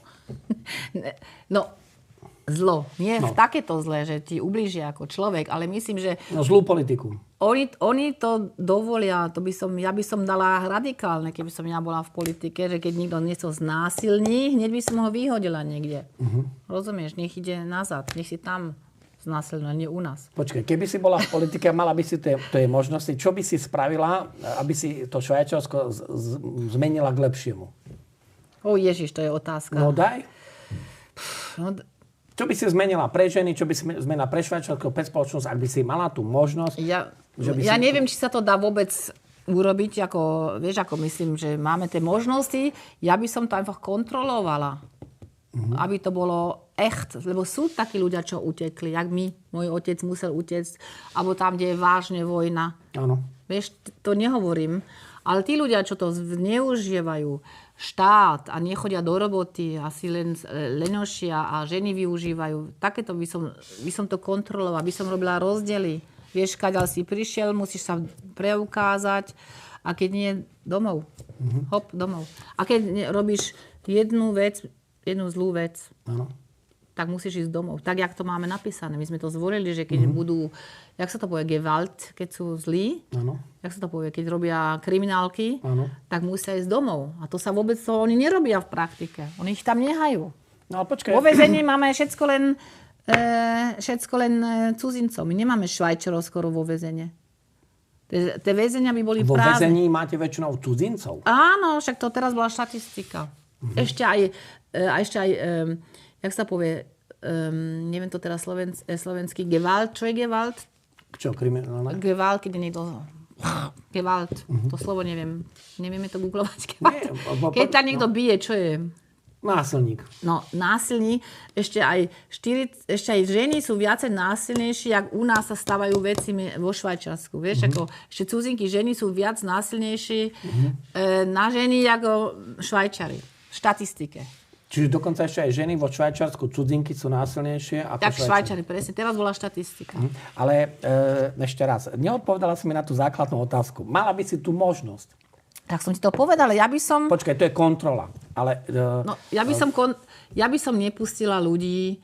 Zlo. Nie takéto zlé, že ti ublížia ako človek, ale myslím, že... zlú politiku. Oni to dovolia, ja by som dala radikálne, keby som ja bola v politike, že keď niekto niečo znásilní, hneď by som ho vyhodila niekde. Rozumieš? Nech ide nazad, nech si tam znásilnila, nie u nás. Počkaj, keby si bola v politike a mala by si tie možnosti, čo by si spravila, aby si to Švajčiarsko zmenila k lepšiemu? Ježiš, to je otázka. No daj. Čo by si zmenila pre ženy, čo by si zmenila pre Švajčiarsko, pre spoločnosť, ak by si mala tú možnosť? Ja neviem, či sa to dá vôbec urobiť, ako myslím, že máme tie možnosti. Ja by som to einfach kontrolovala. Aby to bolo echt. Lebo sú takí ľudia, čo utekli. Jak môj otec musel utiecť. Alebo tam, kde je vážne vojna. Áno. Vieš, to nehovorím. Ale tí ľudia, čo to zneužívajú, štát a nechodia do roboty a si len lenošia a ženy využívajú, takéto by som to kontrolovala, by som robila rozdiely. Vieš, kaďal si prišiel, musíš sa preukázať a keď nie, domov. Hop, domov. A keď robíš jednu zlú vec, tak musíš ísť domov. Tak, jak to máme napísané. My sme to zvolili, že keď budú, jak sa to povie, Gewalt, keď sú zlí, jak sa to povie, keď robia kriminálky, tak musia ísť domov. A to sa vôbec oni nerobia v praktike. Oni ich tam nehajú. No, počkaj. Vo väzení máme všetko len cudzincov. My nemáme Švajčarov skoro vo väzene. Tie väzenia by boli prázdne. Vo väzení máte väčšinou cudzincov? Áno, však to teraz bola štatistika. Ešte aj, jak sa povie, neviem to teraz slovenský, Gewalt. Čo je Gewalt? Čo, kriminálne? Gewalt, keď je niekto... Gewalt, to slovo neviem. Nevieme to googlovať. Keď tam niekto bije, čo je... Násilník. No, násilník. Ešte aj ženy sú viacej násilnejšie, jak u nás sa stávajú veci vo Švajčiarsku. Vieš, ako ešte cudzinky ženy sú viac násilnejšie na ženy, ako Švajčari. V štatistike. Čiže dokonca ešte aj ženy vo Švajčiarsku cudzinky sú násilnejšie ako tak Švajčari, presne. Teraz bola štatistika. Ale ešte raz, neodpovedala si mi na tú základnú otázku. Mala by si tú možnosť. Tak som ti to povedala. Ja by som... Počkaj, to je kontrola. Ale, ja by som nepustila ľudí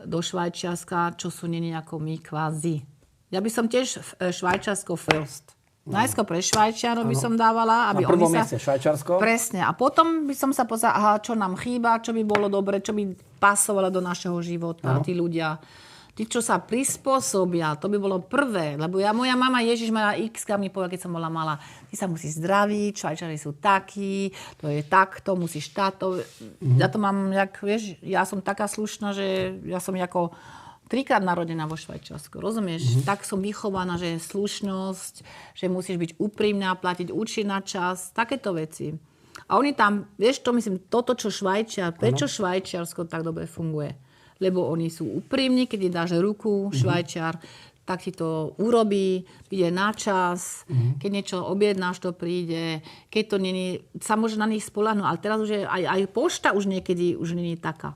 do Švajčiarska, čo sú nejako my kvázi. Ja by som tiež Švajčiarsko first. Najskôr pre Švajčiarov by som dávala, aby na prvom mieste Švajčiarsko. Presne. A potom by som sa pozerala, čo nám chýba, čo by bolo dobre, čo by pasovalo do našeho života. Tí ľudia. Tí, čo sa prispôsobia, to by bolo prvé. Lebo moja mama Ježiš mala x-ka mi povedala, keď som bola malá, ty sa musíš zdraviť, Švajčari sú takí, to je takto, musíš táto. Ja to mám, vieš, ja som taká slušná, že ja som ako 3-krát narodená vo Švajčiarsku, rozumieš? Tak som vychovaná, že je slušnosť, že musíš byť úprimná, platiť účty na čas, takéto veci. A oni tam, vieš, to myslím, toto, čo prečo Švajčiarsko tak dobre funguje? Lebo oni sú úprimní, keď ti dáš ruku, Švajčiar, tak ti to urobí, príde na čas, keď niečo objednáš, to príde, keď to není, sa môže na nich spoľahnúť, ale teraz už je, aj pošta už niekedy už není taká.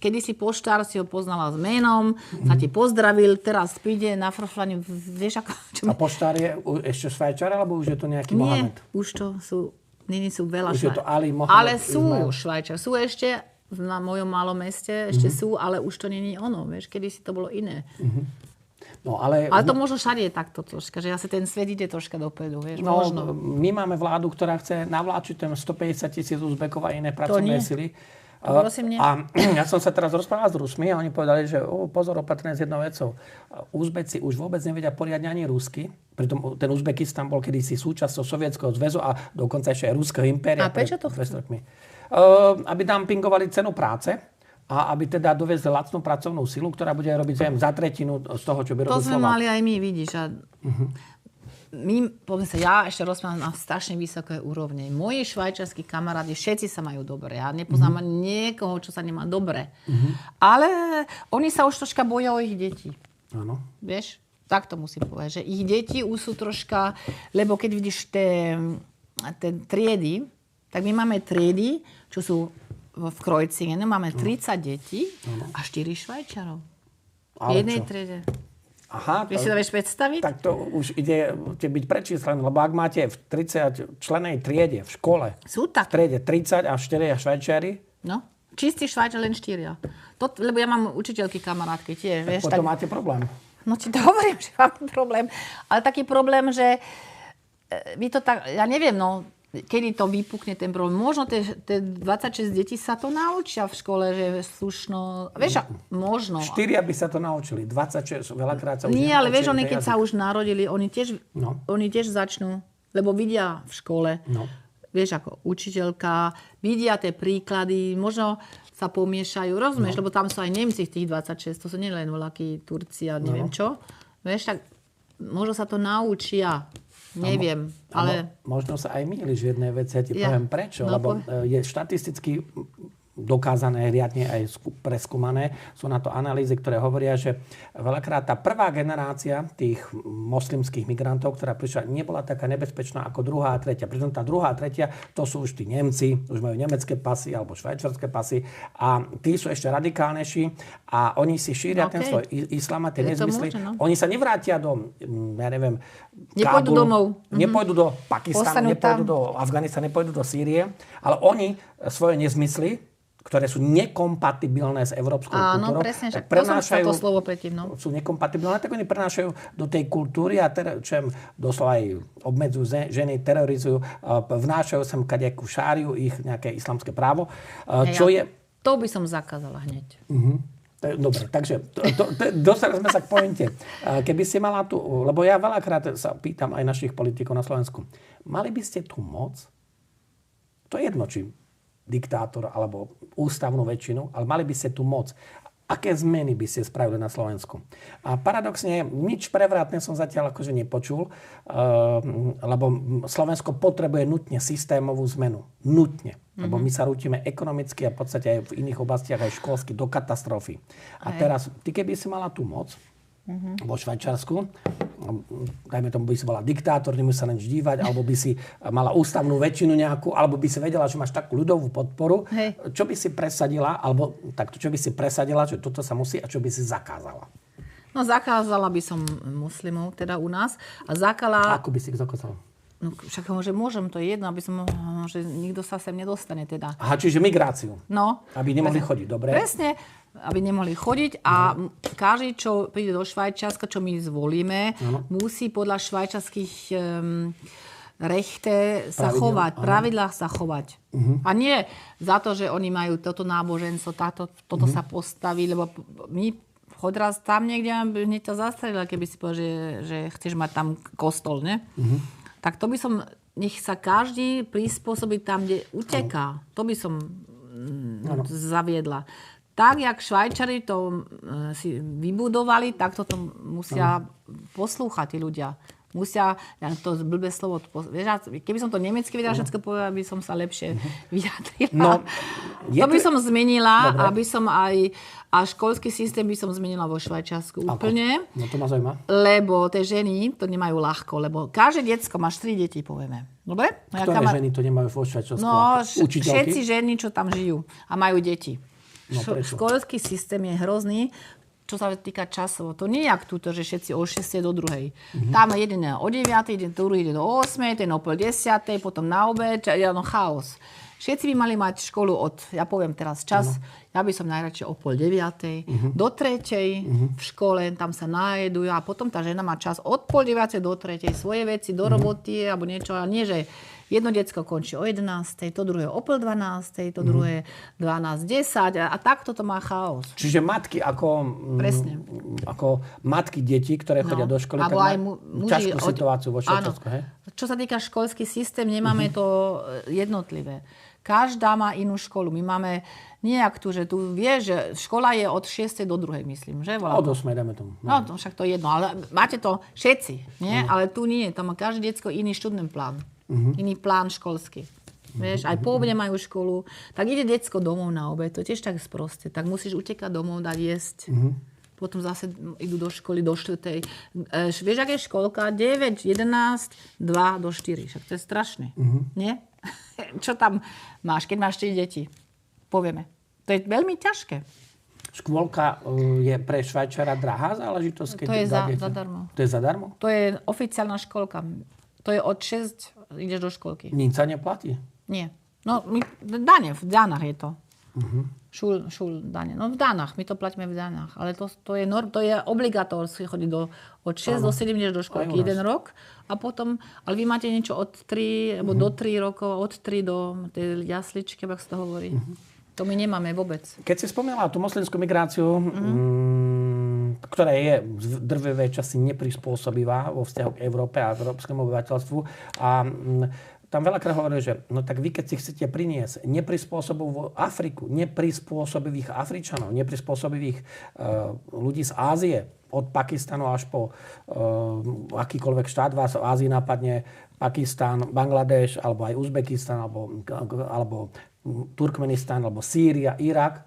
Kedy si poštár, si ho poznala s menom, sa ti pozdravil, teraz príde na frflane, vieš ako... A poštár je ešte Švajčar, alebo už je to nejaký Mohamed? Nie, už to sú, sú veľa už je to Ali, Mohamed, ale sú Švajčar, sú ešte... Na mojom malom meste ešte sú, ale už to není ono, vieš, kedy si to bolo iné. No, ale to možno všade je takto troška, že asi ten svet ide troška dopredu, vieš, no, možno. My máme vládu, ktorá chce navláčiť 150,000 Uzbekov a iné pracovné sily. Prosím, a ja som sa teraz rozprával s Rusmi a oni povedali, že pozor, opatrne s jednou vecou. Uzbeci už vôbec nevedia poriadne ani rusky. Pritom ten Uzbekistan bol kedysi súčasťou Sovietskeho zväzu a dokonca ešte aj Ruského impéria. A prečo to chcú? Aby dumpingovali cenu práce a aby teda dovezli lacnú pracovnú silu, ktorá bude robiť za tretinu z toho, čo by robil To sme Slovák. mali aj my, vidíš. A my, poviem sa, ja ešte rozprávam na strašne vysoké úrovne. Moji švajčiarskí kamaráti, všetci sa majú dobre. Ja nepoznám ani niekoho, čo sa nemá dobre. Ale oni sa už troška boja o ich deti. Áno. Vieš? Tak to musím povedať, že ich deti už sú troška, lebo keď vidíš tie triedy, tak my máme triedy, čo sú v Krojcingen, máme 30 detí a 4 Švajčarov. V jednej triede. Aha. Vieš si to vieš predstaviť? Tak to už ide byť prečíslené, lebo ak máte v 30 členej triede v škole, Sú tak. v triede 30 a 4 Švajčiari, No, čistý Švajčar, len 4. Lebo ja mám učiteľky, kamarátky tiež. Vieš, potom máte problém. No ti to hovorím, že mám problém. Ale taký problém, že my to tak, ja neviem, no, kedy to vypukne ten problém. Možno tie 26 detí sa to naučia v škole, že je slušno. Vieš, možno. 4 by sa to naučili, 26 veľakrát sa už Nie, ale vieš, nenaučili oni ten keď jazyk. sa už narodili, oni tiež začnú, lebo vidia v škole, vieš, ako učiteľka, vidia tie príklady, možno sa pomiešajú, rozumieš, lebo tam sú aj Nemci v tých 26, to sú nielen voľakí Turci a neviem čo. Vieš, tak možno sa to naučia. Neviem, ale... Možno sa aj mýliš v jednej veci, ja ti poviem prečo. No, lebo je štatisticky dokázané, riadne aj preskúmané. Sú na to analýzy, ktoré hovoria, že veľakrát tá prvá generácia tých moslimských migrantov, ktorá prišla, nebola taká nebezpečná ako druhá a tretia. Pritom tá druhá a tretia, to sú už tí Nemci, už majú nemecké pasy alebo švajčiarske pasy a tí sú ešte radikálnejší a oni si šíria ten svoj islám a tie nezmysly. Oni sa nevrátia do, ja neviem, nepôjdu Kábulu, domov. Nepôjdu do Pakistanu, nepôjdu do Afganistanu, nepôjdu do Sýrie, ale oni svoje nezmysly, ktoré sú nekompatibilné s európskou kultúrou. Áno, presne, že prenášajú, to slovo predtým, no. Sú nekompatibilné, tak oni prenášajú do tej kultúry a čo doslova aj obmedzujú ženy, terorizujú, vnášajú sem kadejakú šáriu, ich nejaké islamské právo. To by som zakázala hneď. Dobre, takže dostali sme sa k pointe. Keby si mala tu, lebo ja veľakrát sa pýtam aj našich politikov na Slovensku, mali by ste tu moc? To je jedno, či diktátor alebo ústavnú väčšinu, ale mali by ste tu moc. Aké zmeny by ste spravili na Slovensku? A paradoxne, nič prevratné som zatiaľ akože nepočul, lebo Slovensko potrebuje nutne systémovú zmenu. Nutne. Lebo my sa rútime ekonomicky a v podstate aj v iných oblastiach, aj školsky, do katastrofy. A teraz, ty keby si mala tú moc, vo Švajčiarsku, dajme tomu, by si bola diktátor, nemusí sa len dívať, alebo by si mala ústavnú väčšinu nejakú, alebo by si vedela, že máš takú ľudovú podporu. Čo by si presadila, alebo takto, čo by si presadila, že toto sa musí a čo by si zakázala? No zakázala by som muslimov, teda u nás. A Ako by si ich zakázala? No však že môžem, to je jedno, aby som, že nikto sa sem nedostane teda. Aha, čiže migráciu. No. Aby nemohli chodiť, dobre? Presne, aby nemohli chodiť a každý, čo príde do Švajčiarska, čo my zvolíme, musí podľa švajčiarských rechte sa chovať, pravidlách sa chovať. A nie za to, že oni majú toto náboženstvo, toto sa postaví, lebo my chod raz tam niekde, hneď to zastrelila, keby si povedal, že chceš mať tam kostol, ne? Tak to by som, nech sa každý prispôsobí tam, kde uteká. To by som zaviedla. Tak, jak Švajčari to si vybudovali, tak toto musia poslúchať tí ľudia. Musia, ja to blbé slovo, vieš, keby som to nemecky vedela všetko povedať, by som sa lepšie vyjadrila. No, to by som zmenila, aby som aj školský systém by som zmenila vo Švajčiarsku úplne. No to ma zaujíma. Lebo tie ženy to nemajú ľahko, lebo každé decko, máš 3 deti, povieme. Dobre? No, ktoré ženy to nemajú vo Švajčiarsku? No, všetci ženy, čo tam žijú a majú deti. No, školský systém je hrozný, čo sa týka časov. To nie je jak túto, že všetci o 6 do 2. Tam jeden je o 9, jeden druhý ide do 8, ten o pol 10, potom na obed, je chaos. Všetci by mali mať školu od, ja poviem teraz čas, ja by som najradšej o pol 9, do 3 v škole, tam sa najedujú a potom tá žena má čas od pol 9 do 3 svoje veci, do roboty alebo niečo, a nie, že jedno decko končí o 11, to druhé o pol 12, to druhé 12:10 a takto to má chaos. Čiže matky Presne. ako matky detí, ktoré chodia do školy, tak majú ťažkú situáciu vo Švajčiarsku, hej? Čo sa týka školský systém, nemáme to jednotlivé. Každá má inú školu. My máme nejak tu, že tu vieš, že škola je od 6 do 2, myslím, že? Od 8, dáme tomu. No, to však to je jedno, ale máte to všetci, nie? Ale tu nie, tam má každé decko iný študný plán. Iný plán školský. Vieš, aj po obede majú školu. Tak ide decko domov na obed, to je tiež tak sprosté. Tak musíš utekať domov, dať jesť. Potom zase idú do školy do 4. Vieš, ak je školka? 9, 11, 2 do 4. Však to je strašné. Nie? Čo tam máš, keď máš 4 deti? Povieme. To je veľmi ťažké. Škôlka je pre Švajčara drahá záležitosť? To je zadarmo. To je zadarmo? To je oficiálna školka. To je od 6 ideš do školky. Nič sa neplatí? Nie. No, v Danách je to. Šul dane. No v Danách, my to platíme v Danách. Ale to je obligatórsky chodiť od 6 do 7 ideš do školky. 1 rok. A potom, ale vy máte niečo od 3, alebo do 3 rokov, od 3 do tej jasličky, ako sa to hovorí. To my nemáme vôbec. Keď si spomínala tú moslimskú migráciu, ktorá je v drvivej časti neprispôsobivá vo vzťahu k Európe a európskemu obyvateľstvu. A tam veľakrát hovorili, že no tak vy, keď si chcete priniesť neprispôsobivú Afriku, neprispôsobivých Afričanov, neprispôsobivých ľudí z Ázie, od Pakistanu až po akýkoľvek štát vás v Ázii napadne, Pakistan, Bangladeš, alebo aj Uzbekistan, alebo Turkmenistan, alebo Sýria, Irak,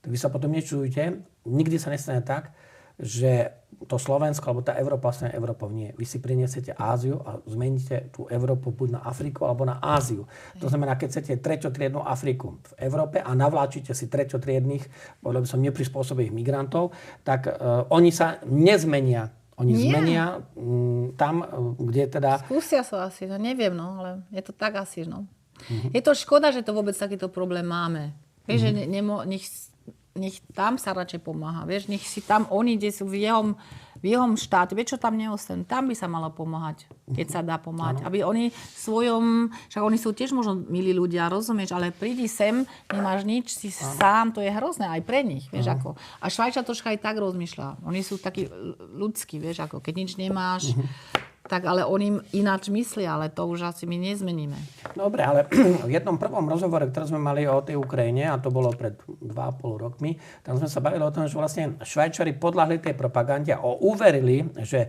tak vy sa potom nečujete. Nikdy sa nestane tak, že to Slovensko, alebo tá Európa stane Európou. Nie. Vy si priniesiete Áziu a zmeníte tú Európu buď na Afriku, alebo na Áziu. To znamená, keď chcete treťotriednu Afriku v Európe a navláčite si treťotriednych, povedal by som neprispôsobých migrantov, tak oni sa nezmenia. Oni zmenia tam, kde teda... Skúsia sa asi, no neviem, no, ale je to tak asi, no. Je to škoda, že to vôbec takýto problém máme. Vieš, že nech tam sa radšej pomáha. Vieš, nech si tam oni, kde sú v jeho štáte, vieš, čo tam neostanú, tam by sa malo pomáhať, keď sa dá pomáhať. Aby oni však oni sú tiež možno milí ľudia, rozumieš, ale prídi sem, nemáš nič, si sám, to je hrozné aj pre nich, vieš, ako. A Švajčar troška aj tak rozmýšľa. Oni sú takí ľudskí, vieš, ako, keď nič nemáš, tak ale oni ináč myslia, ale to už asi my nezmeníme. Dobre, ale v jednom prvom rozhovore, ktorý sme mali o tej Ukrajine, a to bolo pred 2,5 rokmi, tam sme sa bavili o tom, že vlastne Švajčari podľahli tej propagande a uverili, že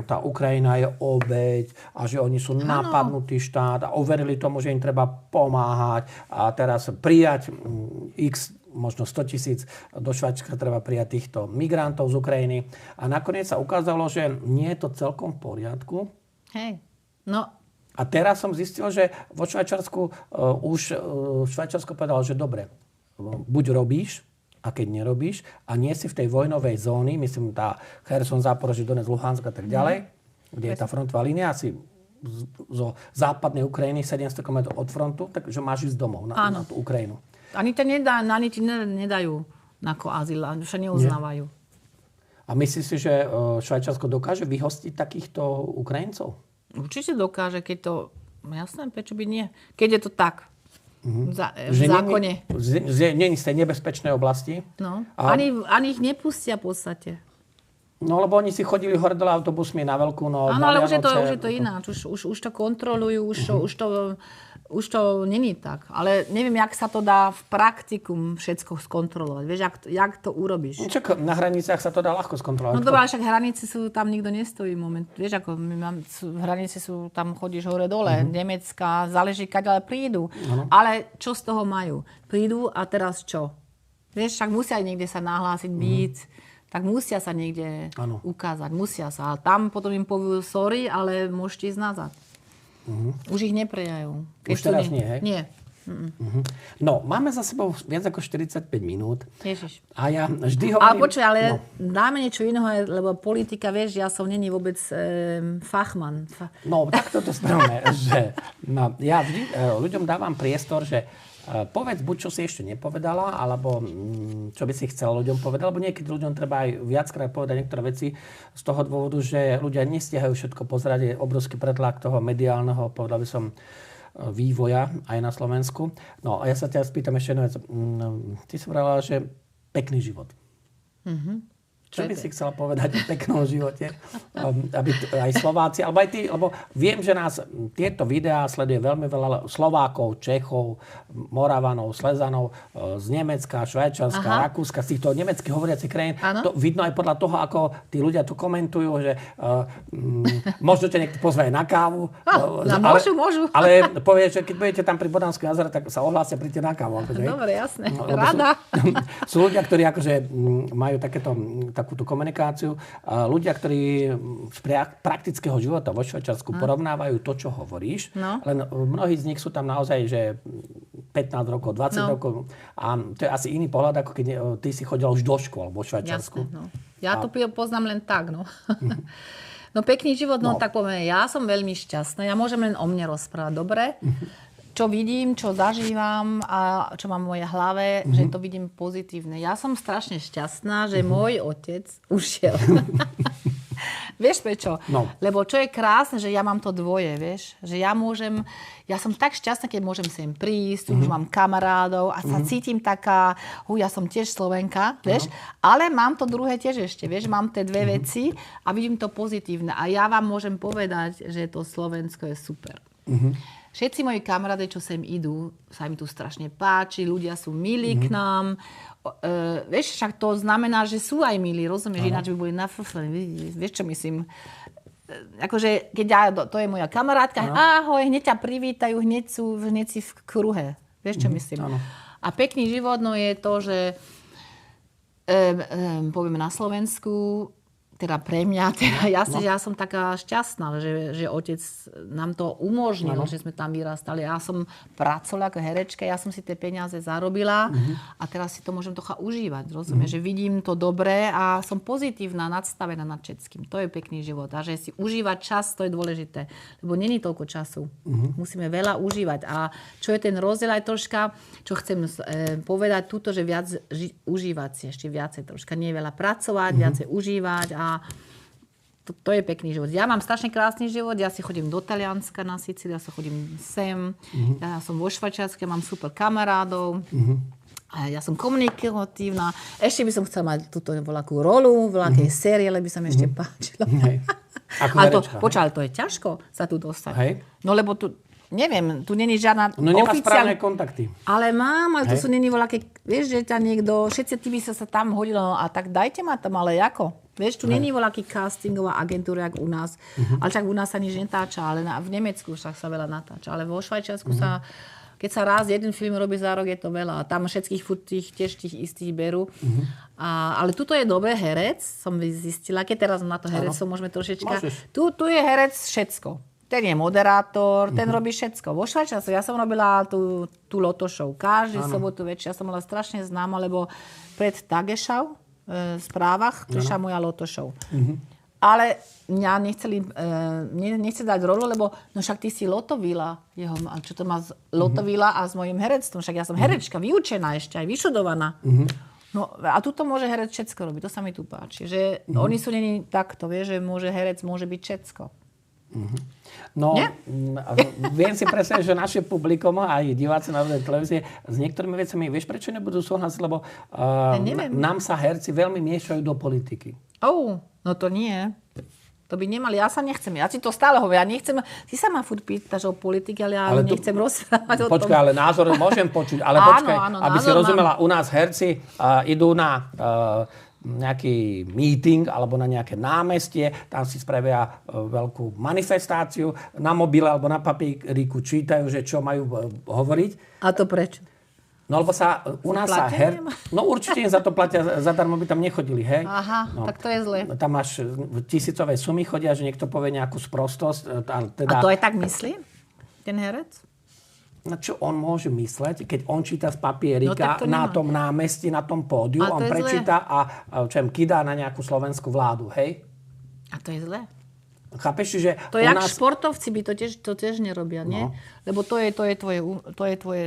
tá Ukrajina je obeť a že oni sú napadnutý štát a uverili tomu, že im treba pomáhať a teraz prijať možno 100 000 do Švajčiarska treba prijať týchto migrantov z Ukrajiny. A nakoniec sa ukázalo, že nie je to celkom v poriadku. Hej, no. A teraz som zistil, že vo Švajčiarsku už Švajčiarsko povedalo, že dobre, buď robíš, a keď nerobíš, a nie si v tej vojnovej zóny, myslím tá Cherson, Záporožie, Donetsk, Luhansk a tak ďalej, kde je tá frontová línia, asi zo západnej Ukrajiny 700 km od frontu, takže máš ísť domov na tú Ukrajinu. Ani to nedajú ako azyl, že neuznávajú. A myslíš si, že Švajčiarsko dokáže vyhostiť takýchto Ukrajincov? Určite dokáže, keď to... Jasné, prečo by nie? Keď je to tak. v zákone. Nie z tej nebezpečnej oblasti. No. Ani ich nepustia v podstate. No, lebo oni si chodili hore dole autobusmi na Veľkú noc. Áno, ale už je to ináč. Už to kontrolujú, už to není tak. Ale neviem, jak sa to dá v praktikum všetko skontrolovať. Vieš, jak to urobíš? Čak, na hraniciach sa to dá ľahko skontrolovať. No dobré, však hranice sú, tam nikto nestojí moment. Vieš, ako hranice sú, tam chodíš hore dole. Nemecka, záleží, kaď ale prídu. Ale čo z toho majú? Prídu a teraz čo? Vieš, však musia niekde sa nahlásiť byť. Tak musia sa niekde ukázať. Musia sa. A tam potom im poviú sorry, ale môžete ísť nazad. Už ich neprejajú. Už teraz nie, hej? Nie. No, máme za sebou viac ako 45 minút. Ježiš. A ja vždy hovorím... Ale počuj, dáme niečo iného, lebo politika, vieš, ja som není vôbec fachman. No, tak toto spravme, že ja vždy ľuďom dávam priestor, že povedz buď, čo si ešte nepovedala, alebo čo by si chcela ľuďom povedať, lebo niekedy ľuďom treba aj viackrát povedať niektoré veci z toho dôvodu, že ľudia nestihajú všetko pozerať, je obrovský pretlak toho mediálneho, povedal by som, vývoja aj na Slovensku. No a ja sa ťa spýtam ešte jednu vec. Ty si povedala, že pekný život. Čo by si chcela povedať o peknom živote? Aby aj Slováci, alebo aj ty, lebo viem, že nás tieto videá sleduje veľmi veľa Slovákov, Čechov, Moravanov, Slezanov z Nemecka, Švajčiarska, Rakúska, z týchto nemeckých hovoriacich krajín. To vidno aj podľa toho, ako tí ľudia to komentujú, že možno ťa niekto pozve aj na kávu. Môžu. Ale povie, že keď budete tam pri Bodanskej jazere, tak sa ohlásia, príďte na kávu. Dobre, jasné. Rada. Sú ľudia, ktorí akože majú takúto komunikáciu. Ľudia, ktorí z praktického života vo Švajčiarsku porovnávajú to, čo hovoríš. Len mnohí z nich sú tam naozaj, že 15 rokov, 20 rokov. A to je asi iný pohľad, ako keď ty si chodila už do škôl vo Švajčiarsku. Jasné, Ja to poznám len tak, No pekný život, tak poviem, ja som veľmi šťastná. Ja môžem len o mne rozprávať, dobre? Čo vidím, čo zažívam a čo mám v mojej hlave, že to vidím pozitívne. Ja som strašne šťastná, že môj otec ušiel. Vieš prečo? Lebo čo je krásne, že ja mám to dvoje, vieš? Že ja som tak šťastná, keď môžem sem prísť, už mám kamarádov a sa cítim taká, ja som tiež Slovenka, vieš? Ale mám to druhé tiež ešte, vieš? Mám tie dve veci a vidím to pozitívne. A ja vám môžem povedať, že to Slovensko je super. Všetci moji kamaráde, čo sem idú, sa im tu strašne páči, ľudia sú milí k nám. Vieš, však to znamená, že sú aj milí, rozumieš? Ináč by boli nafrflení. Vieš, čo myslím? Akože, keď to je moja kamarátka, ahoj, hneď ťa privítajú, hneď si v kruhe. Vieš, čo myslím? A pekný život, je to, že povieme na Slovensku, teda pre mňa, jasne, že ja som taká šťastná, že otec nám to umožnil, že sme tam vyrastali. Ja som pracovala ako herečka, ja som si tie peniaze zarobila a teraz si to môžem trocha užívať, rozumieš? Že vidím to dobré a som pozitívna, nadstavená nad všetkým. To je pekný život. A že si užívať čas, to je dôležité. Lebo není toľko času. Musíme veľa užívať. A čo je ten rozdiel aj troška, čo chcem povedať túto, že viac užívať si ešte viacej troška. Nie veľa pracovať, viacej užívať a to je pekný život. Ja mám strašne krásny život, ja si chodím do Talianska na Sicíliu, ja si chodím sem, ja som vo Švajčiarsku, mám super kamarádov, a ja som komunikatívna. Ešte by som chcela mať túto voľakú rolu, voľakej série, by sa mi ešte páčilo. Ale to je ťažko sa tu dostať. No lebo tu, neviem, tu není žiadna nemáš správne kontakty. Ale mám, ale to sú není voľaké, vieš, že ťa niekto, všetci tí by sa tam hodilo, a tak dajte ma tam, ale ako? Vieš, tu není voľaký castingová agentúra, jak u nás. Ale však u nás sa nič netáča, ale v Nemecku však sa veľa natáča. Ale vo Švajčiarsku sa, keď sa raz jeden film robí za rok, je to veľa. A tam všetkých tiež tých istých berú. Ale tuto je dobré herec, som zistila. Keď teraz na to herectvo môžeme trošička. Tu je herec všetko. Ten je moderátor, ten robí všetko. Vo Švajčiarsku ja som robila tú Loto show. Každú sobotu večer. Ja som bola strašne známa, lebo pred Tagesschau správach prišla moja Loto show. Ale mňa nechceli dať rolu, lebo však ty si Lotovila. Čo to má z Lotovila a s mojím herectvom? Však ja som herečka, vyučená ešte, aj vyštudovaná. No a tuto môže herec všetko robiť. To sa mi tu páči. Že oni sú není takto, vieš, že herec môže byť všetko. No, viem si presne, že naše publikum aj diváci Národnej televízie s niektorými vecami, vieš, prečo nebudú súhlasiť, lebo nám sa herci veľmi miešajú do politiky. No to nie. To by nemali, ja sa nechcem. Ja si to stále hovorím, ja nechcem, ty sa ma furt pýtaš o politike, ale nechcem rozprávať o tom. Počkaj, ale názor môžem počuť, ale počkaj, aby si rozumela, u nás herci idú na nejaký meeting alebo na nejaké námestie, tam si spravia veľkú manifestáciu, na mobile alebo na papíriku čítajú, že čo majú hovoriť. A to prečo? No lebo sa u nás sa no určite za to platia, zadarmo by tam nechodili, hej? Aha, tak to je zle. Tam máš tisícové sumy chodia, že niekto povie nejakú sprostosť. A to aj tak myslí? Ten herec? Na čo on môže mysleť, keď on číta z papierika na tom námestí, na tom pódiu, on prečíta a kydá na nejakú slovenskú vládu, hej? A to je zle. Chápeš, že to je jak športovci by to tiež nerobia, nie? Lebo to je tvoje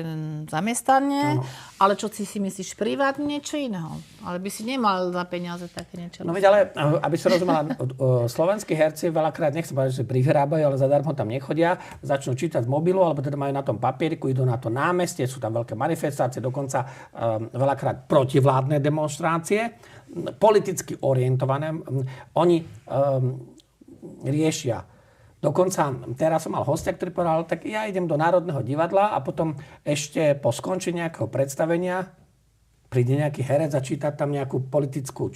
zamestnanie, ale čo si myslíš privátne, niečo iného. Ale by si nemal za peniaze také niečo. No veď ale, aby si rozumela, slovenskí herci veľakrát, nechcem povedať, že privyrábajú, ale zadarmo tam nechodia, začnú čítať z mobilu, alebo teda majú na tom papieriku, idú na to námestie, sú tam veľké manifestácie, dokonca veľakrát protivládne demonštrácie, politicky orientované. Oni riešia. Dokonca teraz som mal hostia, ktorý povedal, tak ja idem do Národného divadla a potom ešte po skončení nejakého predstavenia príde nejaký herec a číta tam nejakú politickú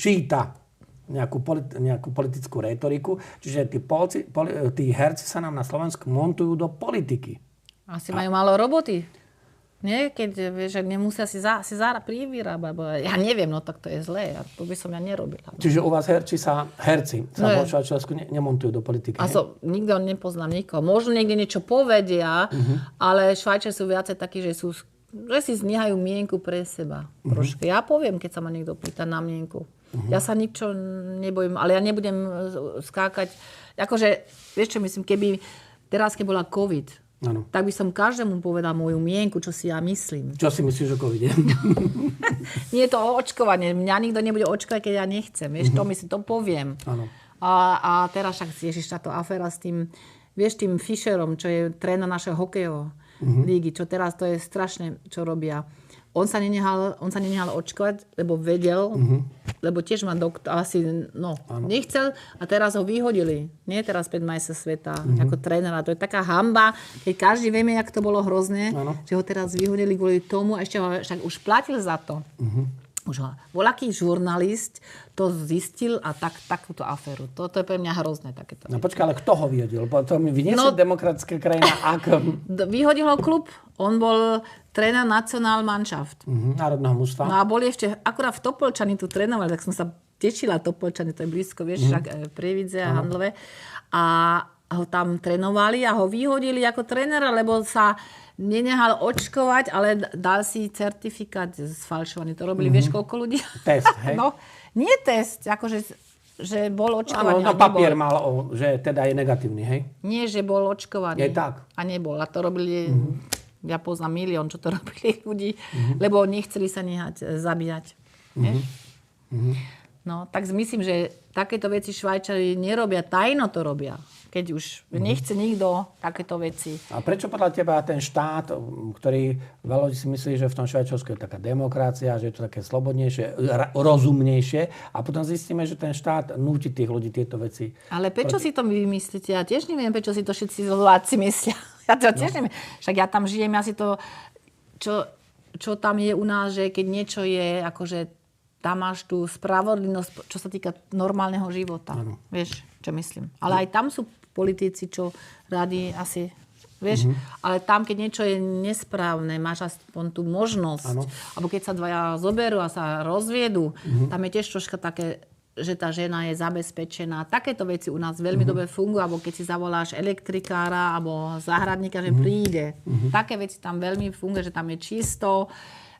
retoriku. Čiže tí herci sa nám na Slovensku montujú do politiky. Asi majú málo roboty. Nie, keď vieš, že nemusia si privyrábať. Ja neviem, no tak to je zlé. To by som ja nerobila. No. Čiže u vás herci sa vo Švajčiarsku nemontujú do politiky. A nikto nepoznám nikoho. Možno niekde niečo povedia, ale Švajčiari sú viacej takí, že si znehajú mienku pre seba. Trošku. Ja poviem, keď sa ma niekto pýta na mienku. Ja sa ničo nebojím, ale ja nebudem skákať. Akože, vieš čo myslím, teraz keď bola COVID, tak by som každému povedal moju mienku, čo si ja myslím. Čo si myslíš o covide? Nie je to o očkovanie. Mňa nikto nebude očkovať, keď ja nechcem. Vieš, to poviem. Áno. A teraz však ježiš, táto aféra s tým, vieš, tým Fischerom, čo je tréner našeho hokejového lígy, čo teraz to je strašné, čo robia. On sa nenehal očkovať, lebo vedel, lebo tiež má doktor, nechcel a teraz ho vyhodili. Nie teraz 5 majstrov sveta, ako trénera. To je taká hanba, keď každý vieme, jak to bolo hrozné, že ho teraz vyhodili kvôli tomu a ešte ho však už platil za to. Už voľaký žurnalist to zistil a takúto aféru. To je pre mňa hrozné takéto. No počkaj, ale kto ho vyhodil? To mi vyniesla demokratická krajina. Vyhodil ho klub. On bol tréner Nationalmannschaft. Národného mužstva. No a boli ešte akurát v Topolčani tu trénovali, tak som sa tešila Topolčani, to je blízko, vieš, však Prievidze a Handlové. A ho tam trénovali a ho vyhodili ako trénera, lebo sa nenehal očkovať, ale dal si certifikát sfalšovaný. To robili, vieš, koľko ľudí? Test, hej? No, nie test, akože že bol očkovaný a papier mal, že teda je negatívny, hej? Nie, že bol očkovaný. Je tak. A nebol. A to robili, ja poznám milión, čo to robili ľudí, lebo nechceli sa nehať zabíjať. No, tak myslím, že takéto veci Švajčari nerobia, tajno to robia. Keď už nechce nikto takéto veci. A prečo podľa teba ten štát, ktorý veľa ľudí si myslí, že v tom Švajčiarsku je taká demokracia, že je to také slobodnejšie, rozumnejšie a potom zistíme, že ten štát núti tých ľudí tieto veci. Ale prečo si to vy myslíte? Ja tiež neviem, prečo si to všetci Slováci myslia. Ja to tiež neviem. Však ja tam žijem, ja si to... Čo tam je u nás, že keď niečo je, akože tam máš tú spravodlivosť, čo sa týka normálneho života. Ano. Vieš, čo myslím. Ale aj tam sú politici, čo radi asi, vieš, ale tam, keď niečo je nesprávne, máš aspoň tú možnosť, alebo keď sa dvaja zoberú a sa rozviedú, tam je tiež troška také, že tá žena je zabezpečená. Takéto veci u nás veľmi dobre fungujú, alebo keď si zavoláš elektrikára alebo záhradníka, že príde. Také veci tam veľmi fungujú, že tam je čisto,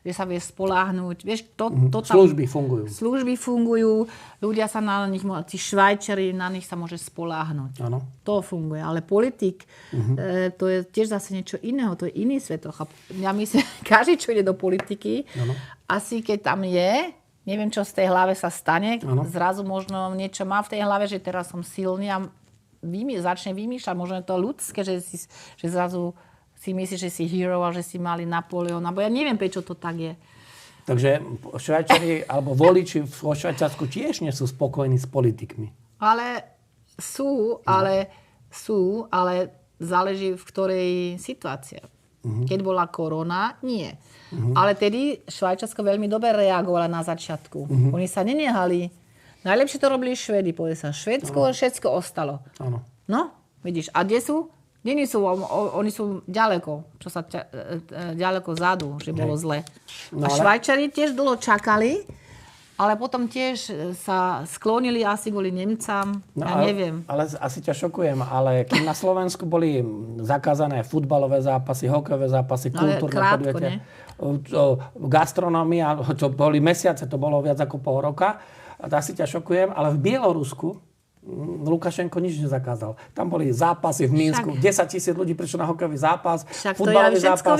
že sa vieš spoľahnúť. Vieš, to tam, služby fungujú. Služby fungujú, ľudia sa na nich, tí Švajčari, na nich sa môže spoľahnúť. Áno. To funguje. Ale politik, to je tiež zase niečo iného, to je iný svet. Ja myslím, každý, čo ide do politiky, asi keď tam je, neviem, čo z tej hlave sa stane, zrazu možno niečo má v tej hlave, že teraz som silný a začne vymýšľať. Možno je to ľudské, že zrazu si myslíš, že si hero a že si mali Napoleona. Bo ja neviem, prečo to tak je. Takže Švajčari alebo voliči vo Švajčiarsku tiež nie sú spokojní s politikmi. Ale ale záleží v ktorej situácii. Keď bola korona, nie. Ale tedy Švajčiarsko veľmi dobre reagovala na začiatku. Oni sa nenehali. Najlepšie to robili Švédi, povie sa. Švédsko, všetko ostalo. Áno. No, vidíš. A kde sú? Kde sú? Oni sú ďaleko. Ďaleko zadu, že bolo zle. No, a Švajčari tiež dlho čakali, ale potom tiež sa sklonili asi kvôli Nemcám. Neviem. Ale asi ťa šokujem, ale keď na Slovensku boli zakázané futbalové zápasy, hokejové zápasy, kultúrne podujatia, gastronomia, čo boli mesiace, to bolo viac ako pol roka, a asi ťa šokujem, ale v Bielorusku Lukašenko nič nezakázal. Tam boli zápasy v Minsku, 10 000 ľudí prišlo na hokejový zápas, futbalový zápas,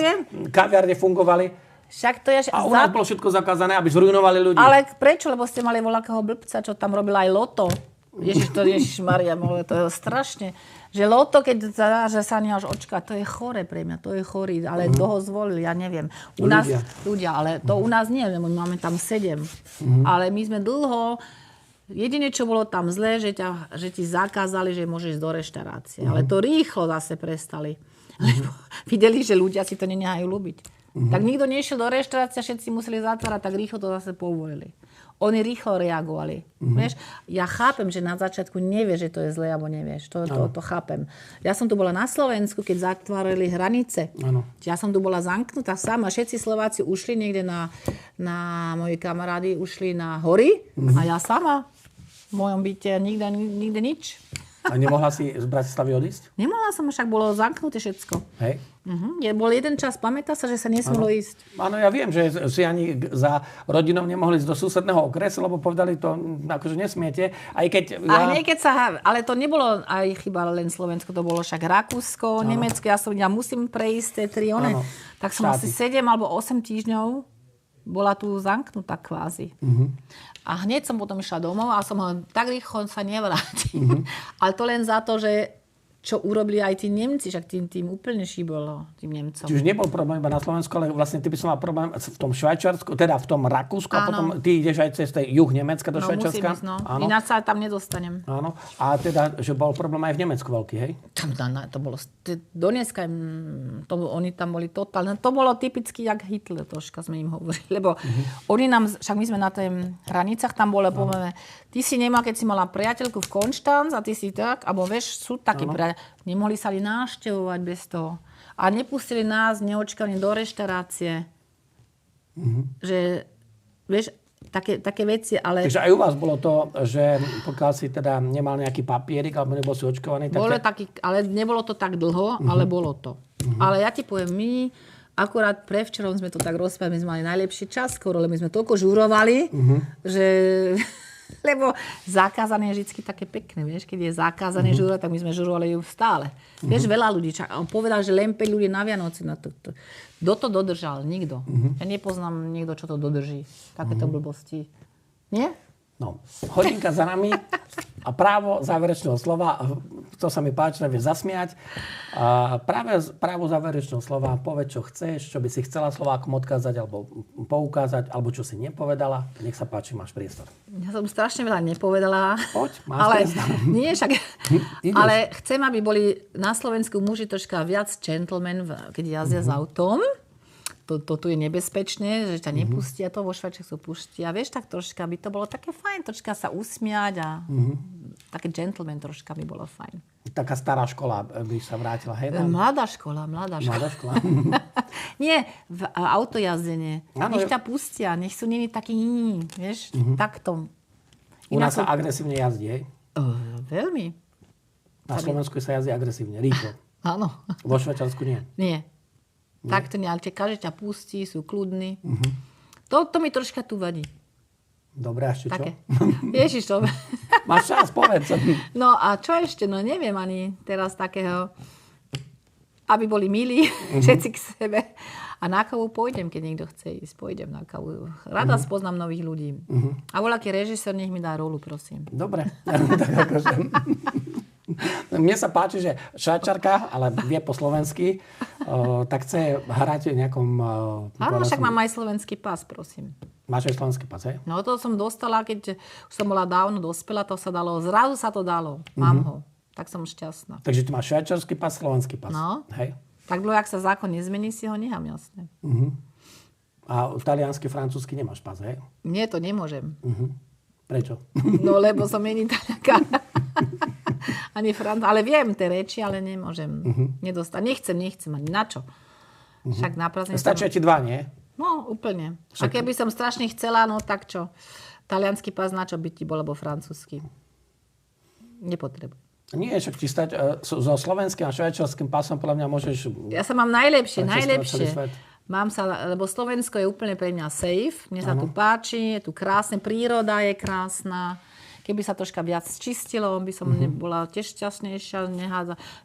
kaviarne fungovali. Však to je... A u nás bolo všetko zakázané, aby zrujnovali ľudí. Ale prečo? Lebo ste mali voľakého blbca, čo tam robila aj Loto. Ježišmaria, to je strašne. Že Loto, keď že sa než očká, to je chore pre mňa, to je chorý. Ale kto ho zvolil, ja neviem. U nás ľudia, ale to u nás nie, my máme tam 7. Ale my sme dlho... Jedine, čo bolo tam zlé, že ti zakázali, že môžeš do reštaurácie. Ale to rýchlo zase prestali. Lebo videli, že ľudia si to nenehajú ľúbiť. Tak nikto nešiel do reštaurácie, všetci museli zatvárať, tak rýchlo to zase povolili. Oni rýchlo reagovali. Vieš? Ja chápem, že na začiatku nevieš, že to je zlé, alebo nevieš. To chápem. Ja som tu bola na Slovensku, keď zatvárali hranice. Ja som tu bola zamknutá sama. Všetci Slováci ušli niekde moji kamarádi ušli na hory a ja sama v mojom byte nikde nič. A nemohla si z Bratislavy odísť? Nemohla som, však bolo zamknuté všetko. Hej. Bol jeden čas, pamätá sa, že sa nesmelo ísť. Áno, ja viem, že si ani za rodinou nemohli ísť do susedného okresu, lebo povedali to, akože nesmiete. Ale to nebolo aj chyba len Slovensko, to bolo však Rakúsko, Nemecko. Ja musím prejsť tie 3 Tak som asi 7 alebo 8 týždňov bola tu zamknutá kvázi. A hneď som potom išla domov a som tak rýchlo sa nevrátil. Ale to len za to, že čo urobili aj tí Nemci, však tým úplne šíbolo tým Nemcom. Čiže nebol problém iba na Slovensku, ale vlastne ty by som mal problém v tom Švajčiarsku, teda v tom Rakúsku, a potom ty ideš aj cez juh Nemecka do Švajčiarska. Musím ísť, ináč sa tam nedostanem. Áno. A teda, že bol problém aj v Nemecku veľký, hej? To bolo, do dneska, oni tam boli totálne, to bolo typicky jak Hitler, troška sme im hovorili, lebo oni nám, však my sme na tých hranicách, tam bolo, povieme, ty si nemá, keď si mala priateľku v Konštanz a ty si tak, alebo vieš, sú takí nemohli sa ani návštevovať bez toho. A nepustili nás neočkane do reštaurácie. Že, vieš, také veci, ale... Takže aj u vás bolo to, že pokiaľ si teda nemal nejaký papierik, alebo nebol si očkovaný, tak... Ale nebolo to tak dlho, ale bolo to. Ale ja ti poviem, my akurát prevčerom sme to tak rozprávali, my sme mali najlepší čas skoro, lebo my sme toľko žurovali, že... Lebo zakázané je vždy také pekné, vieš, keď je zakázané žurovať, tak my sme žurovali ju stále. Vieš, veľa ľudí on povedal, že len 5 ľudí na Vianoci na to. Kto to dodržal? Nikto. Ja nepoznám niekto, čo to dodrží. Takéto blbosti. Nie? No, hodinka za nami a právo záverečného slova, to sa mi páči, nevieš zasmiať. Právo záverečného slova, povedz, čo chceš, čo by si chcela Slovákom odkázať alebo poukázať, alebo čo si nepovedala. Nech sa páči, máš priestor. Ja som strašne veľa nepovedala. Poď, máš priestor. Nie, však... ale chcem, aby boli na Slovensku muži troška viac gentleman, keď jazdia s autom. To tu je nebezpečné, že ťa nepustia, to vo Švajčiarsku pustia. Vieš, tak troška by to bolo také fajn, troška sa usmiať a také gentleman troška by bolo fajn. Taká stará škola by sa vrátila, hej? Mladá škola. Mladá škola. Nie, v autojazdenie. Nech ťa pustia, nech sú neni takí, vieš, takto. U nás sa agresívne jazdí, hej? Veľmi. Na Slovensku sa jazdí agresívne, rýchlo. Áno. Vo Švajčiarsku nie. Nie. Takto nie, ale každý ťa pustí, sú kľudní. To mi troška tu vadí. Dobre, a ešte čo? Ježiš, to... Máš čas, povedz. No a čo ešte? No neviem ani teraz takého, aby boli milí všetci k sebe. A na kávu pôjdem, keď niekto chce ísť. Pôjdem na kávu. Rada spoznám nových ľudí. A voľaký režisér, nech mi dá rolu, prosím. Dobre. Tak akože... Mne sa páči, že Švajčiarka, ale vie po slovensky, tak chce hrať v nejakom... Áno, však mám aj slovenský pás, prosím. Máš aj slovenský pás, hej? No to som dostala, keď už som bola dávno dospela, to sa dalo, zrazu sa to dalo. Mám ho. Tak som šťastná. Takže ty máš švajčiarsky pás, slovenský pás. No. Hej? Tak dlho, ak sa zákon nezmení, si ho nechám, jasne. A taliansky, francúzsky nemáš pás, hej? Nie, to nemôžem. Prečo? No, lebo som není Talianka. Ani ale viem tie reči, ale nemôžem nedostať. Nechcem, ani na čo. Však na prázdniny... Stačia ti 2, nie? No, úplne. A keby som strašne chcela, no tak čo? Taliansky pás na čo by ti bol, alebo francúzsky? Nepotrebujem. Nie, však ti stať so slovenským a švajčiarským pásom podľa mňa môžeš... Ja sa mám najlepšie. celý svet. Mám sa, lebo Slovensko je úplne pre mňa safe. Mne sa tu páči, je tu krásne, príroda je krásna. Keby sa troška viac čistilo, by som bola tiež šťastnejšia.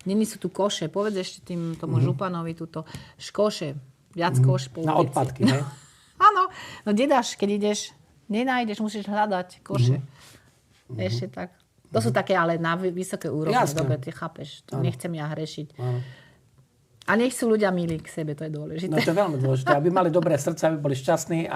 Není sú tu koše. Povedz ešte tomu županovi túto koše. Viac koš po ulici. Na odpadky, ne? Áno. No kde dáš, keď ideš, nenájdeš, musíš hľadať koše. Ešte tak. To sú také, ale na vysoké úrovni. Dobre, ty chápeš. Nechcem ja hrešiť. Áno. A nech sú ľudia milí k sebe, to je dôležité. No to je veľmi dôležité, aby mali dobré srdce, aby boli šťastní,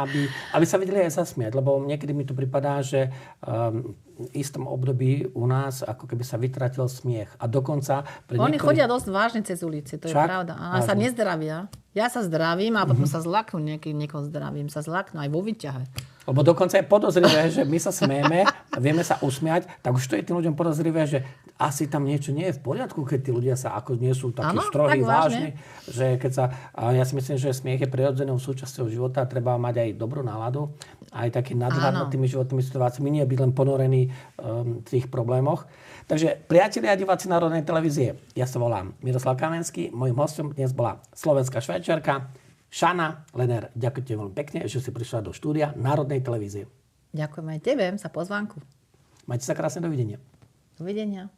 aby sa vedeli aj zasmiať. Lebo niekedy mi to pripadá, že v istom období u nás ako keby sa vytratil smiech. A dokonca... Oni chodia dosť vážne cez ulici, to je pravda. A sa nezdravia. Ja sa zdravím a potom sa zlaknú, niekoho zdravím, sa zlaknú aj vo výťahe. Lebo dokonca je podozrivé, že my sa smieme a vieme sa usmiať, tak už to je tým ľuďom podozrivé, že asi tam niečo nie je v poriadku, keď tí ľudia sa ako nie sú takí strohí, vážni. Že keď ja si myslím, že smiech je prirodzenou súčasťou života a treba mať aj dobrú náladu, aj taký nadhľad nad tými životnými situáciami, nie byť len ponorený v tých problémoch. Takže priatelia a diváci Národnej televízie, ja sa volám Miroslav Kamenský, mojím hostom dnes bola slovenská Švajčiarka Šana Lenner. Ďakujem veľmi pekne, že si prišla do štúdia Národnej televízie. Ďakujem aj tebe za pozvánku. Majte sa krásne, dovidenia. Dovidenia.